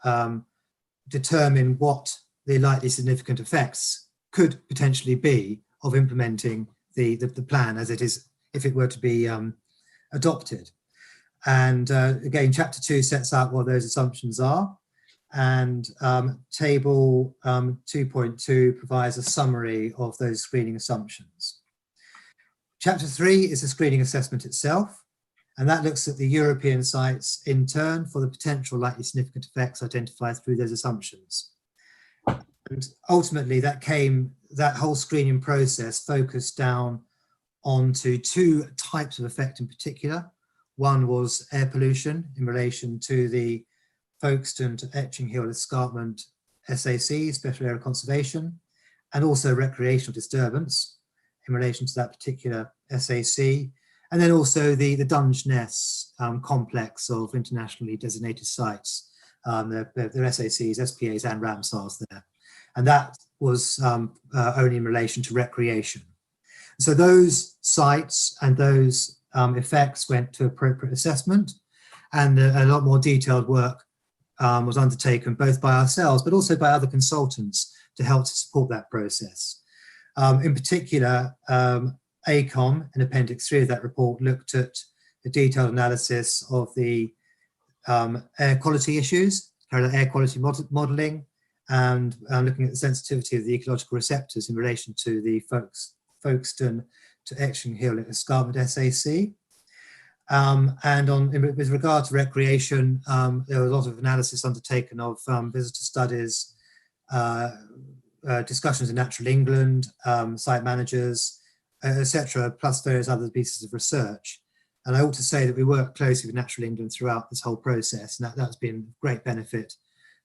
determine what the likely significant effects could potentially be of implementing the plan as it is, if it were to be adopted. And again, chapter 2 sets out what those assumptions are, and table 2.2 provides a summary of those screening assumptions. Chapter 3 is the screening assessment itself, and that looks at the European sites in turn for the potential likely significant effects identified through those assumptions. And ultimately that whole screening process focused down onto two types of effect in particular. One was air pollution in relation to the Folkestone to Etching Hill Escarpment SAC, Special Area Conservation, and also recreational disturbance in relation to that particular SAC. And then also the Dungeness complex of internationally designated sites, their SACs, SPAs and Ramsars there. And that was only in relation to recreation. So those sites and those effects went to appropriate assessment, and a lot more detailed work was undertaken both by ourselves but also by other consultants to help to support that process. In particular, ACOM, in Appendix 3 of that report, looked at a detailed analysis of the air quality issues, carried out air quality modelling, and looking at the sensitivity of the ecological receptors in relation to the Folkestone to Etching Hill Escarpment SAC. And with regard to recreation, there was a lot of analysis undertaken of visitor studies, discussions in Natural England, site managers, etc., plus various other pieces of research. And I ought to say that we worked closely with Natural England throughout this whole process, and that's been of great benefit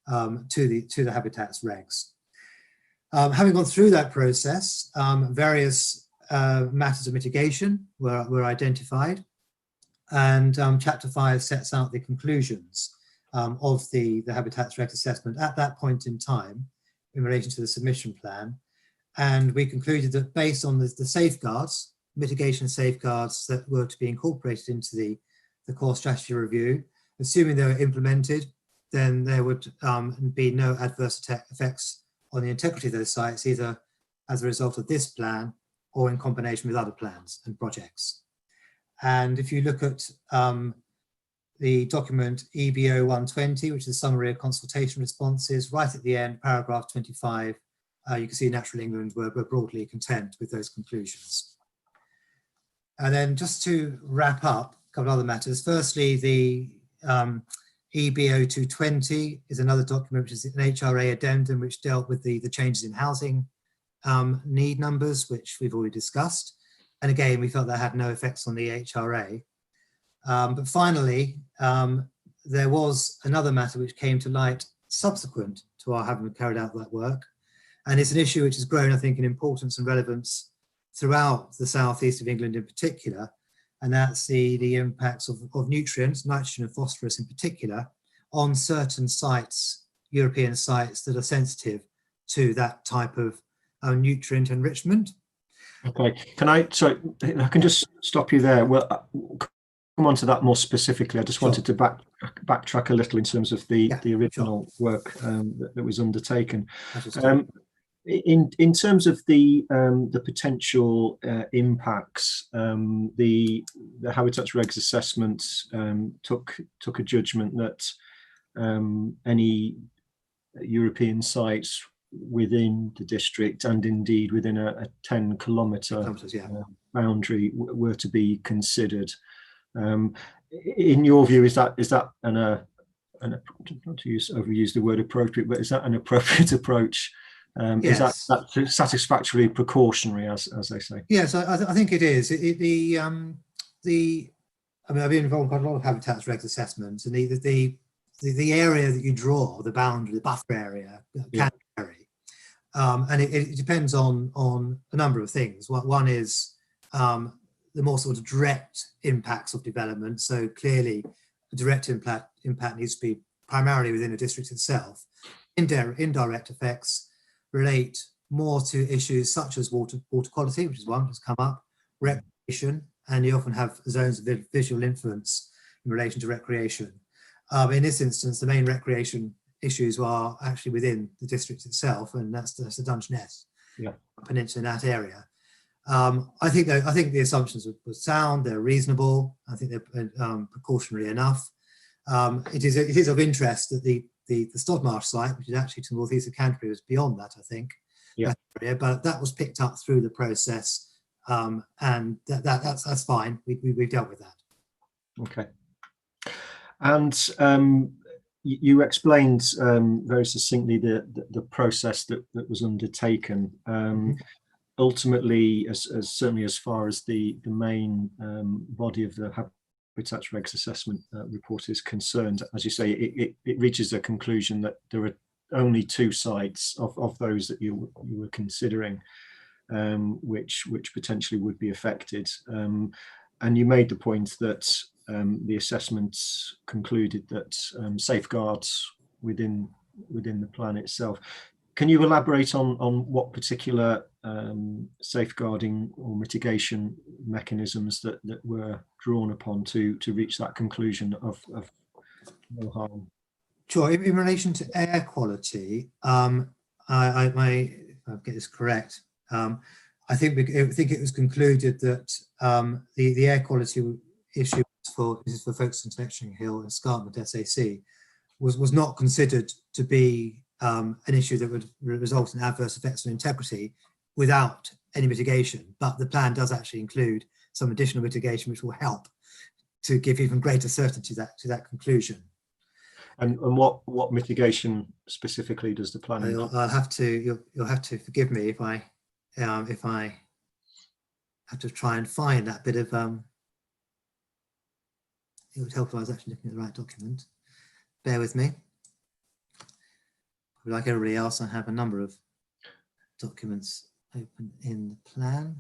to the Habitats Regs. Having gone through that process, various matters of mitigation were identified, and Chapter 5 sets out the conclusions of the Habitats Regs assessment at that point in time in relation to the submission plan. And we concluded that based on the safeguards, mitigation safeguards that were to be incorporated into the core strategy review, assuming they were implemented, then there would be no adverse effects on the integrity of those sites, either as a result of this plan or in combination with other plans and projects. And if you look at the document EBO 120, which is a summary of consultation responses, right at the end, paragraph 25, you can see Natural England were broadly content with those conclusions. And then just to wrap up, a couple of other matters. Firstly, the EBO220 is another document, which is an HRA addendum, which dealt with the changes in housing need numbers, which we've already discussed. And again, we felt that had no effects on the HRA. But finally, there was another matter which came to light subsequent to our having carried out that work. And it's an issue which has grown, I think, in importance and relevance throughout the southeast of England in particular. And that's the impacts of nutrients, nitrogen and phosphorus in particular, on certain sites, European sites that are sensitive to that type of nutrient enrichment. Okay, I can just stop you there. Well, come on to that more specifically. I just wanted to backtrack a little in terms of the original work that was undertaken. In terms of the potential impacts, the Habitats Regs assessment took a judgment that any European sites within the district and indeed within a 10-kilometre boundary were to be considered. In your view, is that not to overuse the word appropriate, but is that an appropriate approach? Yes. Is that satisfactorily precautionary, as they say? Yes, I think it is. I mean, I've been involved in quite a lot of Habitats Regs assessments, and the area that you draw, the boundary, the buffer area, can vary, and it depends on a number of things. One is the more sort of direct impacts of development. So clearly, the direct impact needs to be primarily within the district itself. Indirect effects relate more to issues such as water quality, which is one that's come up, recreation, and you often have zones of visual influence in relation to recreation. In this instance, the main recreation issues are actually within the district itself, and that's the Dungeness Peninsula in that area. I think the assumptions were sound, they're reasonable, I think they're precautionary enough. It is of interest that the Stodmarsh site, which is actually to the northeast of Canterbury, was beyond that, I think, that area, but that was picked up through the process, and that's fine. We've dealt with that. Okay. And you explained very succinctly the process that was undertaken. Ultimately, as certainly as far as the main body of the Habitats Regs assessment report is concerned, as you say, it reaches a conclusion that there are only 2 sites of those that you were considering, which potentially would be affected. And you made the point that the assessments concluded that safeguards within the plan itself. Can you elaborate on what particular safeguarding or mitigation mechanisms that were drawn upon to reach that conclusion of no harm? Sure. In relation to air quality, I'll get this correct. I think it was concluded that the air quality issue for Folkestone, Snetching Hill, and Scartmont SAC was not considered to be an issue that would result in adverse effects on integrity without any mitigation. But the plan does actually include some additional mitigation, which will help to give even greater certainty to that conclusion. And what mitigation specifically does the plan include? You'll have to forgive me if I have to try and find that bit of. It would help if I was actually looking at the right document. Bear with me. Like everybody else, I have a number of documents open in the plan.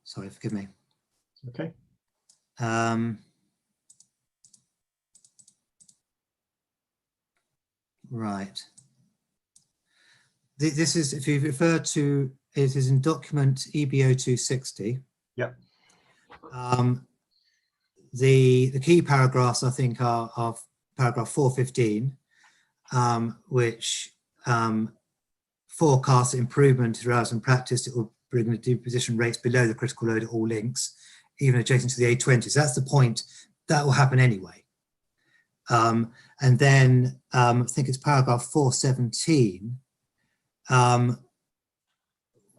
Sorry, forgive me. Okay. Right. This is, if you refer to, it is in document EBO 260. Yeah. The key paragraphs, I think, are paragraph 415, which forecasts improvement throughout in practice. It will bring the deposition rates below the critical load at all links, even adjacent to the A20. So that's the point. That will happen anyway. And then I think it's paragraph 417.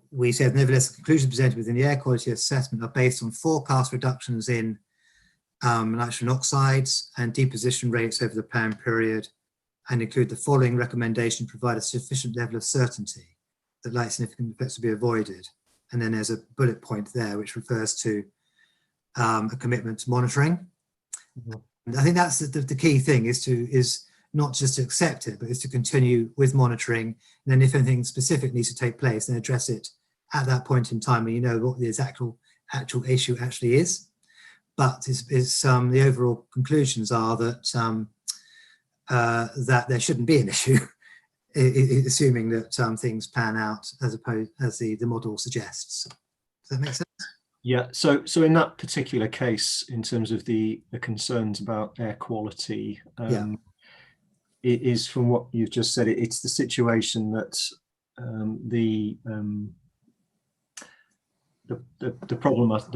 We said, nevertheless, the conclusions presented within the air quality assessment are based on forecast reductions in nitrogen oxides and deposition rates over the planned period, and include the following recommendation to provide a sufficient level of certainty that light significant effects will be avoided. And then there's a bullet point there which refers to a commitment to monitoring. Mm-hmm. And I think that's the key thing, is not just to accept it, but is to continue with monitoring. And then if anything specific needs to take place, then address it at that point in time when you know what the actual issue actually is. But the overall conclusions are that that there shouldn't be an issue, assuming that things pan out as the model suggests. Does that make sense? Yeah. So in that particular case, in terms of the concerns about air quality, it is, from what you've just said, it's the situation that the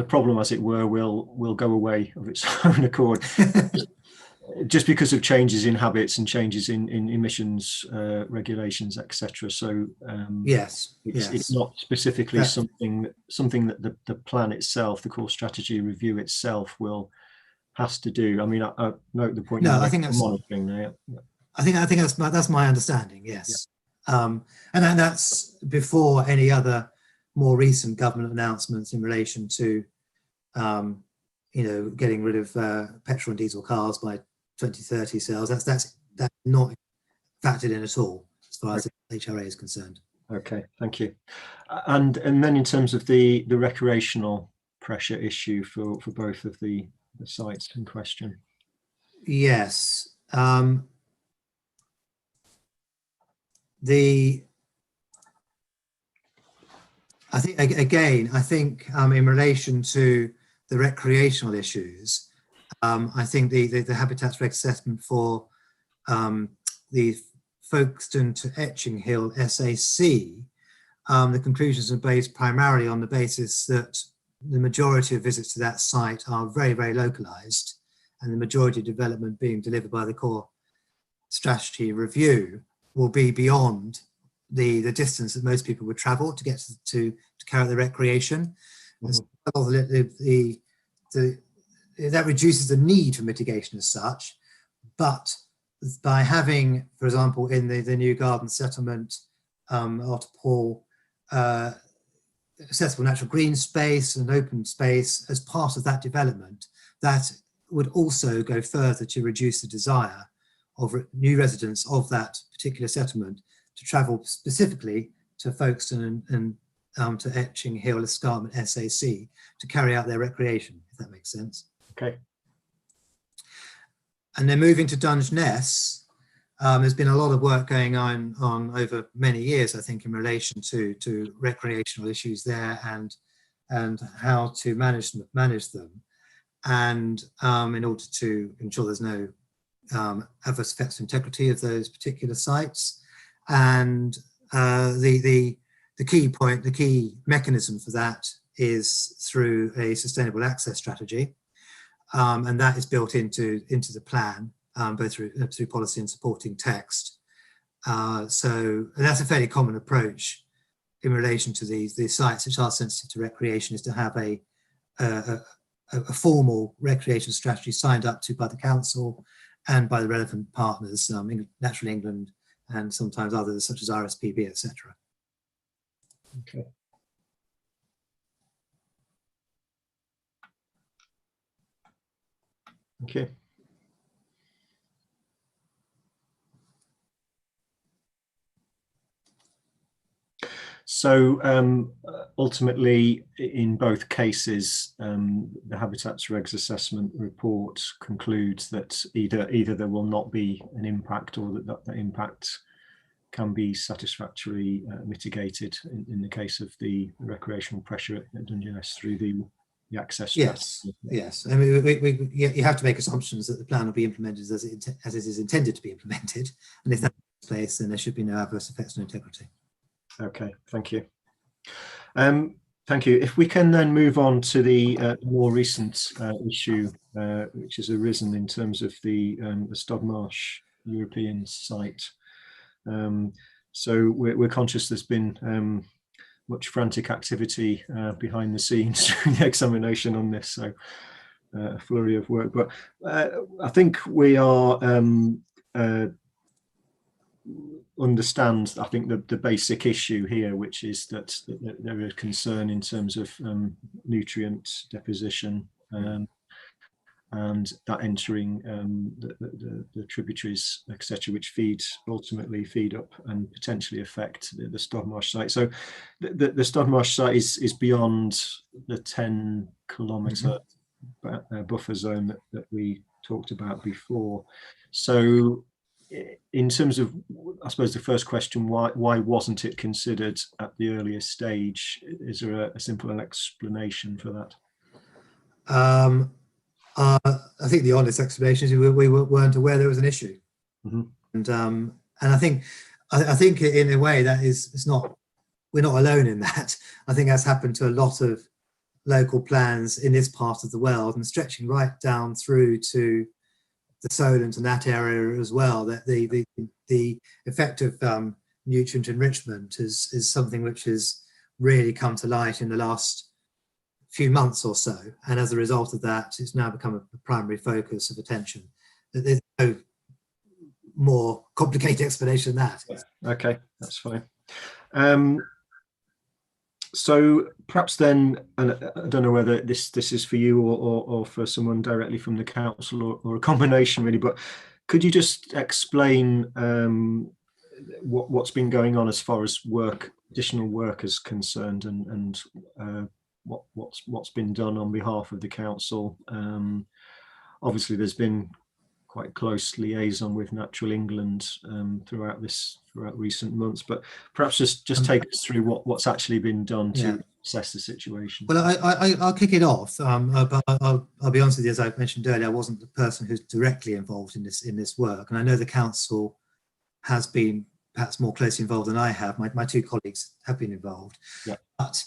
problem, as it were, will go away of its own accord, just because of changes in habits and changes in emissions regulations, etc. So it's not specifically something that the plan itself, the core strategy review itself, has to do. I mean, I note the point. No, I think that's monitoring there. Yeah. I think that's my understanding. Yes, yeah. And that's before any other more recent government announcements in relation to, getting rid of petrol and diesel cars by 2030 sales. That's not factored in at all as far as the HRA is concerned. Okay, thank you. And then in terms of the recreational pressure issue for both of the sites in question. Yes. I think in relation to the recreational issues, I think the habitats reg assessment for the Folkestone to Etching Hill SAC, the conclusions are based primarily on the basis that the majority of visits to that site are very, very localized, and the majority of development being delivered by the core strategy review will be beyond the distance that most people would travel to get to carry out the recreation. Mm-hmm. So that reduces the need for mitigation as such, but by having, for example, in the new garden settlement, after Paul, accessible natural green space and open space as part of that development, that would also go further to reduce the desire of new residents of that particular settlement to travel specifically to Folkestone and to Etching Hill Escarpment SAC to carry out their recreation, if that makes sense. Okay. And then moving to Dungeness, there's been a lot of work going on over many years, I think, in relation to recreational issues there and how to manage them, and in order to ensure there's no adverse effects on integrity of those particular sites. And the key mechanism for that is through a sustainable access strategy, and that is built into the plan, both through policy and supporting text. And that's a fairly common approach in relation to these sites which are sensitive to recreation, is to have a formal recreation strategy signed up to by the council and by the relevant partners, Natural England, and sometimes others such as RSPB, etc. Okay. Okay. So ultimately, in both cases, the Habitats Regs assessment report concludes that either there will not be an impact, or that the impact can be satisfactorily mitigated in the case of the recreational pressure at Dungeness through the access strategy. Yes. I mean, you have to make assumptions that the plan will be implemented as it is intended to be implemented, and if that takes place, then there should be no adverse effects on integrity. Okay, thank you. Thank you. If we can then move on to the more recent issue, which has arisen in terms of the Stodmarsh European site. So we're conscious there's been much frantic activity behind the scenes during the examination on this, so a flurry of work. But I think we are understand, I think, the basic issue here, which is that there is concern in terms of nutrient deposition and that entering the tributaries, etc., which ultimately feed up and potentially affect the Stodmarsh site. So the Stodmarsh site is beyond the 10-kilometre buffer zone that we talked about before. So in terms of, I suppose, the first question, why wasn't it considered at the earlier stage? Is there a simple explanation for that? I think the honest explanation is we weren't aware there was an issue, and I think in a way that it's not, we're not alone in that. I think that's happened to a lot of local plans in this part of the world, and stretching right down through to the Solent and that area as well. That the effect of nutrient enrichment is something which has really come to light in the last few months or so, and as a result of that, it's now become a primary focus of attention. There's no more complicated explanation than that. Okay, that's fine. So perhaps then, and I don't know whether this is for you or for someone directly from the council, or a combination really, but could you just explain what's been going on as far as additional work is concerned, and what's been done on behalf of the council? Obviously there's been quite close liaison with Natural England throughout recent months, but perhaps just take us through what's actually been done to assess the situation. Well, I'll kick it off, but I'll be honest with you, as I mentioned earlier, I wasn't the person who's directly involved in this work, and I know the council has been perhaps more closely involved than I have. My two colleagues have been involved, but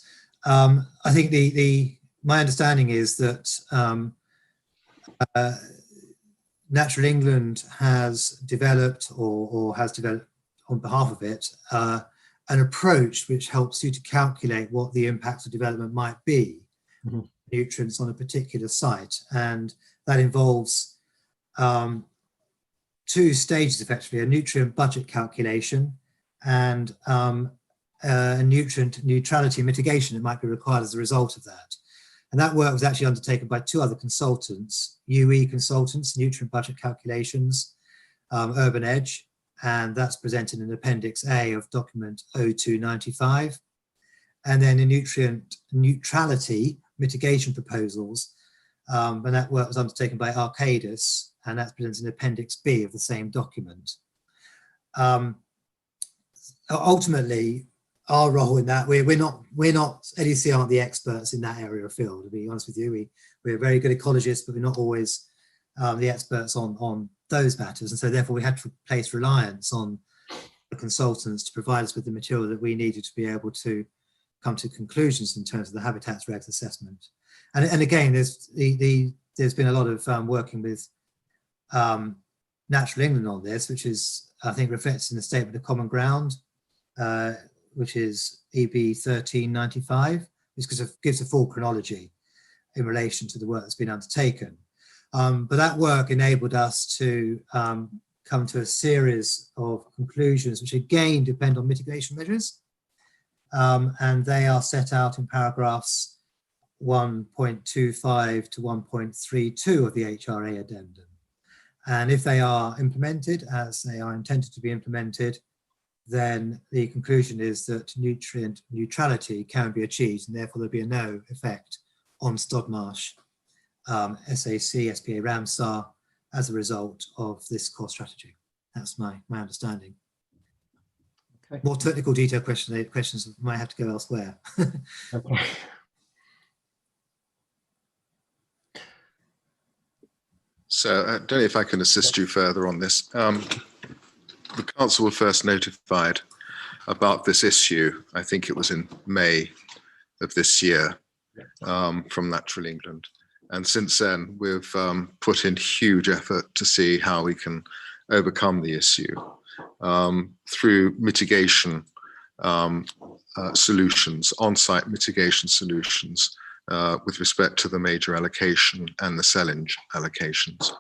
I think my understanding is that Natural England has developed, or has developed on behalf of it, an approach which helps you to calculate what the impact of development might be, nutrients on a particular site, and that involves two stages effectively: a nutrient budget calculation and a nutrient neutrality mitigation that might be required as a result of that. And that work was actually undertaken by two other consultants, UE Consultants, Nutrient Budget Calculations, Urban Edge, and that's presented in Appendix A of document 0295. And then in nutrient neutrality mitigation proposals, and that work was undertaken by Arcadis, and that's presented in Appendix B of the same document. Ultimately, our role in that, we're not LEC aren't the experts in that area of field, to be honest with you. We're very good ecologists, but we're not always the experts on those matters, and so therefore we had to place reliance on the consultants to provide us with the material that we needed to be able to come to conclusions in terms of the habitats regs assessment. And again, there's been a lot of working with Natural England on this, which is, I think, reflected in the Statement of Common Ground, which is EB 1395, which gives a full chronology in relation to the work that's been undertaken. But that work enabled us to come to a series of conclusions, which again depend on mitigation measures. And they are set out in paragraphs 1.25 to 1.32 of the HRA addendum. And if they are implemented as they are intended to be implemented, then the conclusion is that nutrient neutrality can be achieved, and therefore there'll be no effect on Stodmarsh, SAC, SPA, Ramsar as a result of this core strategy. That's my understanding. Okay. More technical detail questions might have to go elsewhere. Okay. So I don't know if I can assist you further on this. The council were first notified about this issue, I think it was in May of this year from Natural England. And since then, we've put in huge effort to see how we can overcome the issue through mitigation solutions, on-site mitigation solutions with respect to the major allocation and the Sellindge allocations.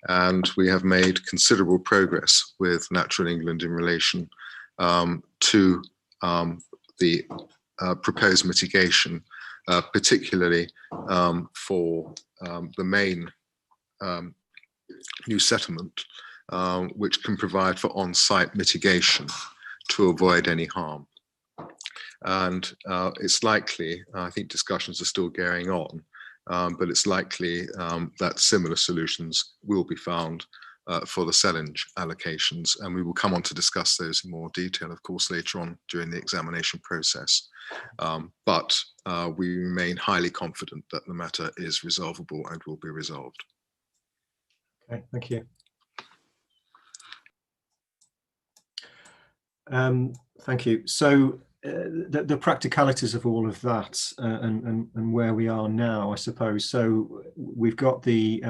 And we have made considerable progress with Natural England in relation to the proposed mitigation, particularly for the main new settlement, which can provide for on-site mitigation to avoid any harm. And it's likely, I think discussions are still going on, but it's likely that similar solutions will be found for the Sellindge allocations, and we will come on to discuss those in more detail, of course, later on during the examination process. But we remain highly confident that the matter is resolvable and will be resolved. Okay, thank you. Thank you. So the practicalities of all of that and where we are now, I suppose. So we've got the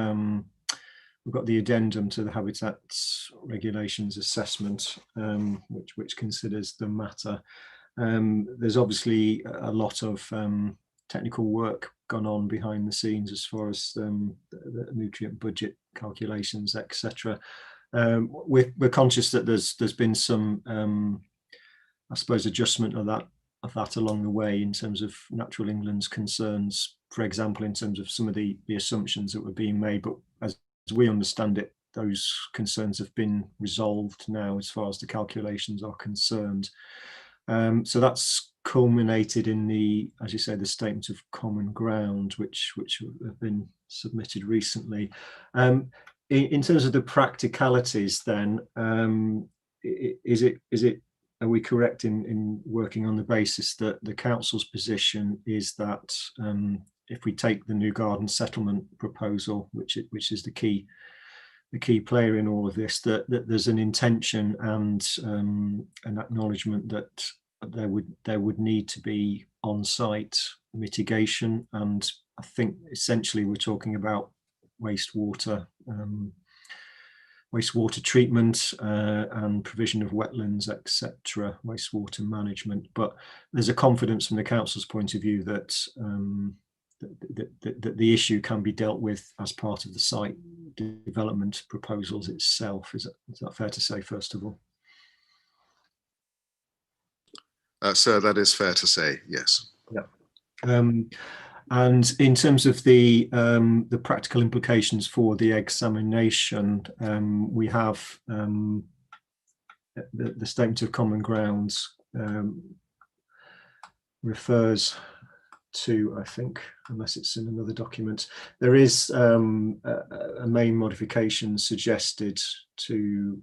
addendum to the Habitats Regulations Assessment, which considers the matter. There's obviously a lot of technical work gone on behind the scenes as far as the nutrient budget calculations, etc. We're conscious that there's been some, I suppose, adjustment of that along the way in terms of Natural England's concerns, for example, in terms of some of the assumptions that were being made. But as we understand it, those concerns have been resolved now as far as the calculations are concerned. So that's culminated in the, as you say, the statement of common ground, which have been submitted recently. In terms of the practicalities, then, are we correct in working on the basis that the council's position is that if we take the new garden settlement proposal, which is the key player in all of this, that there's an intention and an acknowledgement that there would need to be on-site mitigation, and I think essentially we're talking about wastewater treatment and provision of wetlands, etc., wastewater management. But there's a confidence from the council's point of view that that the issue can be dealt with as part of the site development proposals itself. Is that fair to say, first of all? Sir, that is fair to say, yes. Yeah. And in terms of the practical implications for the examination, we have the statement of common grounds refers to, I think, unless it's in another document, there is a main modification suggested to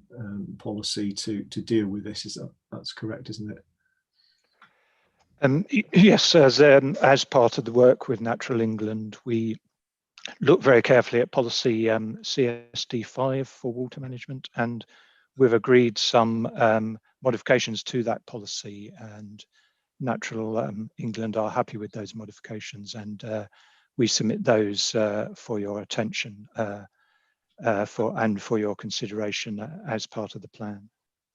policy to deal with this. That's correct, isn't it? Yes, as part of the work with Natural England, we look very carefully at policy CSD5 for water management, and we've agreed some modifications to that policy, and Natural England are happy with those modifications, and we submit those for your attention and for your consideration as part of the plan.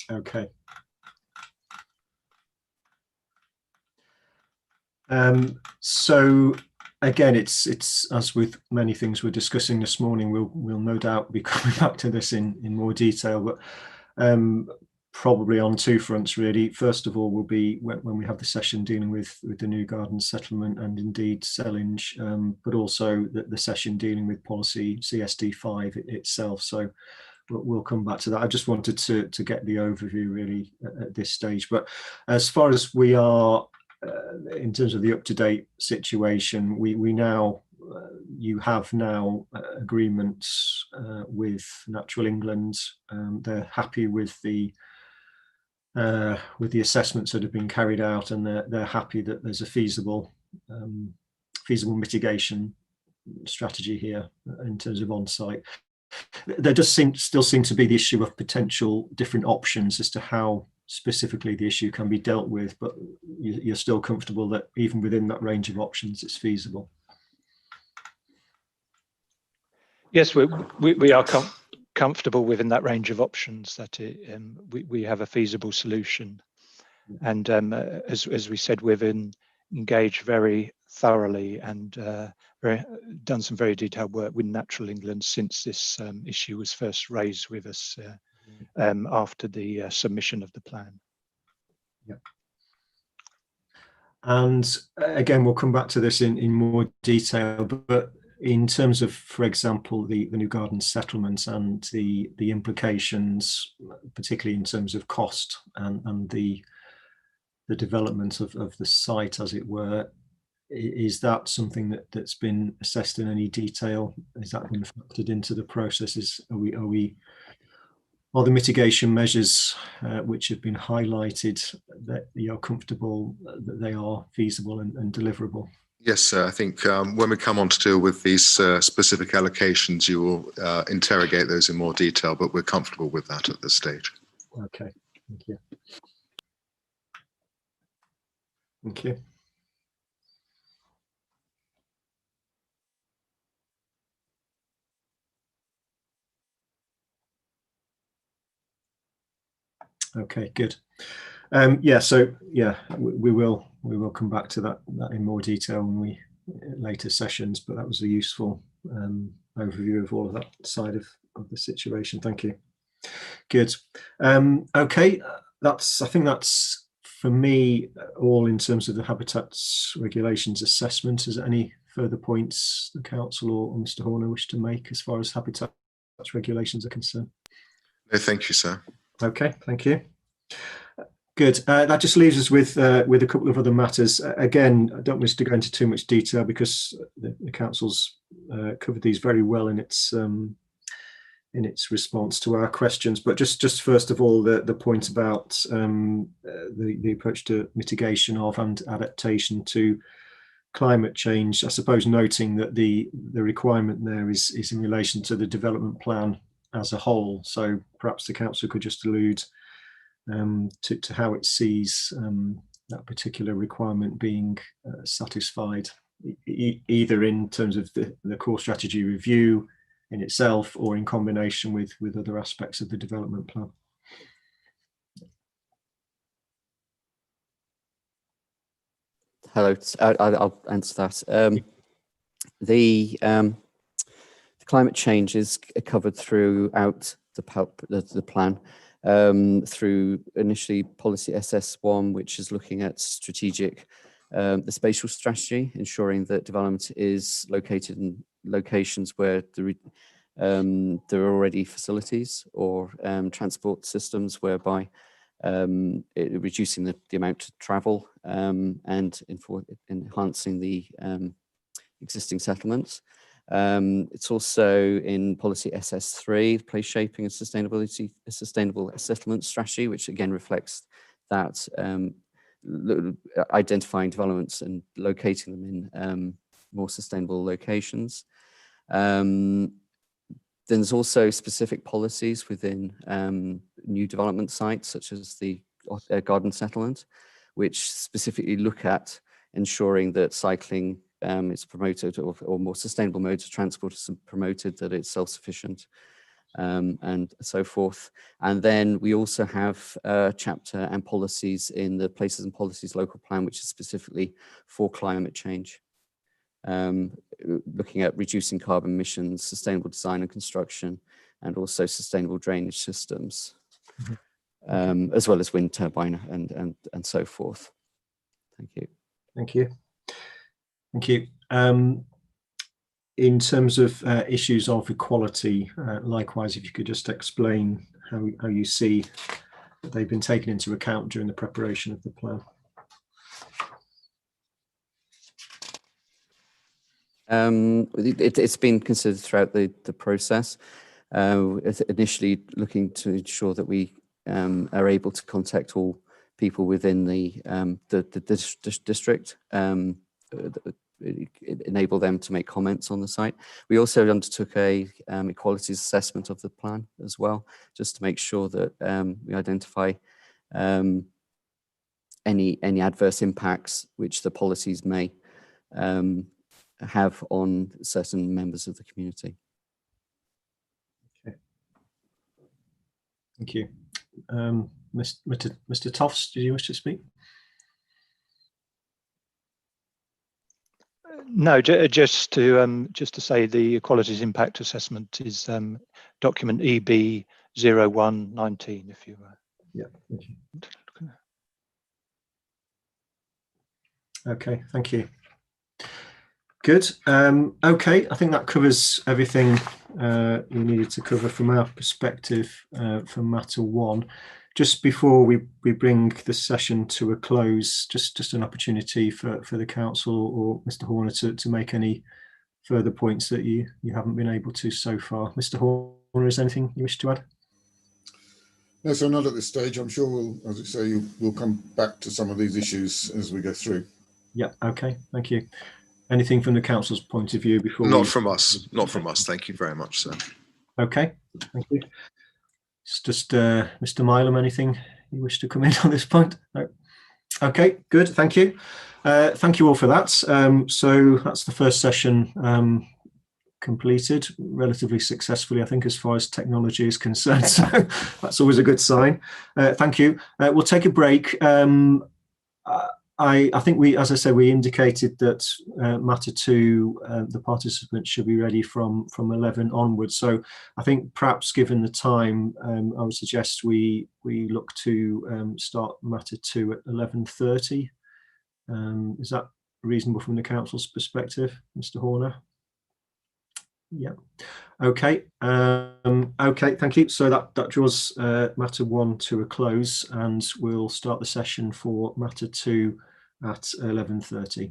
Okay. So again, it's as with many things we're discussing this morning, we'll no doubt be coming back to this in more detail, but probably on two fronts really. First of all will be when we have the session dealing with the new garden settlement and indeed Sellindge, but also the session dealing with policy CSD5 itself. So we'll come back to that. I just wanted to get the overview really at this stage. But as far as we are in terms of the up-to-date situation, we now you have now agreements with Natural England. They're happy with the assessments that have been carried out, and they're happy that there's a feasible mitigation strategy here in terms of on-site. There does still seem to be the issue of potential different options as to how specifically the issue can be dealt with, but you're still comfortable that even within that range of options, it's feasible. Yes, we are comfortable within that range of options, that we have a feasible solution. And as we said, we've engaged very thoroughly and done some very detailed work with Natural England since this issue was first raised with us after the submission of the plan. Yeah. And again, we'll come back to this in more detail, but in terms of, for example, the new garden settlement and the implications, particularly in terms of cost and the development of the site, as it were, is that something that's been assessed in any detail? Is that been factored into the processes? Are the mitigation measures which have been highlighted, that you're comfortable that they are feasible and deliverable? Yes, sir. I think when we come on to deal with these specific allocations, you will interrogate those in more detail, but we're comfortable with that at this stage. Okay, thank you. Thank you. Okay, good. Yeah, so yeah, we will come back to that in more detail when we later sessions, but that was a useful overview of all of that side of the situation. Thank you. Good. Okay, I think that's for me all in terms of the habitats regulations assessment. Is there any further points the council or Mr. Horner wish to make as far as habitats regulations are concerned? No, thank you, sir. Okay, thank you. Good. That just leaves us with a couple of other matters. Again, I don't wish to go into too much detail because the council's covered these very well in its response to our questions. But just first of all, the point about the approach to mitigation of and adaptation to climate change. I suppose noting that the requirement there is in relation to the development plan as a whole. So perhaps the council could just allude to how it sees that particular requirement being satisfied, either in terms of the core strategy review in itself or in combination with other aspects of the development plan. Hello, I'll answer that. The climate change is covered throughout the plan. Through initially policy SS1, which is looking at strategic, the spatial strategy, ensuring that development is located in locations where there are already facilities or transport systems, whereby reducing the amount of travel and enhancing the existing settlements. It's also in policy SS3, place shaping and sustainable settlement strategy, which again reflects that identifying developments and locating them in more sustainable locations. Then there's also specific policies within new development sites, such as the garden settlement, which specifically look at ensuring that cycling is promoted, or more sustainable modes of transport is promoted, that it's self-sufficient, and so forth. And then we also have a chapter and policies in the Places and Policies Local Plan, which is specifically for climate change, looking at reducing carbon emissions, sustainable design and construction, and also sustainable drainage systems, as well as wind turbine and so forth. Thank you. Thank you. Thank you. In terms of issues of equality, likewise, if you could just explain how you see that they've been taken into account during the preparation of the plan. It's been considered throughout the process. Initially looking to ensure that we are able to contact all people within the district, enable them to make comments on the site. We also undertook a equalities assessment of the plan as well, just to make sure that we identify any adverse impacts which the policies may have on certain members of the community. Okay. Thank you. Mr. Tofts, did you wish to speak? No, just to say the equalities impact assessment is document EB 0119. If you yeah, thank you. Okay, thank you. Good. Okay, I think that covers everything we needed to cover from our perspective for matter one. Just before we bring the session to a close, just an opportunity for the council or Mr. Horner to make any further points that you haven't been able to so far. Mr. Horner, is there anything you wish to add? No, so not at this stage. I'm sure we'll, as you say, we'll come back to some of these issues as we go through. Yeah, okay, thank you. Anything from the council's point of view before? Not from us. Not from us. Thank you very much, sir. Okay, thank you. It's just Mr. Milam, anything you wish to come in on this point? No. Okay, good. Thank you. Thank you all for that. So that's the first session completed relatively successfully, I think, as far as technology is concerned. So that's always a good sign. Thank you. We'll take a break. I think as I said, we indicated that matter two, the participants should be ready from 11 onwards. So I think perhaps given the time, I would suggest we look to start matter two at 11:30. Is that reasonable from the council's perspective, Mr. Horner? Yeah. Okay. Okay. Thank you. So that draws matter one to a close, and we'll start the session for matter two at 11:30.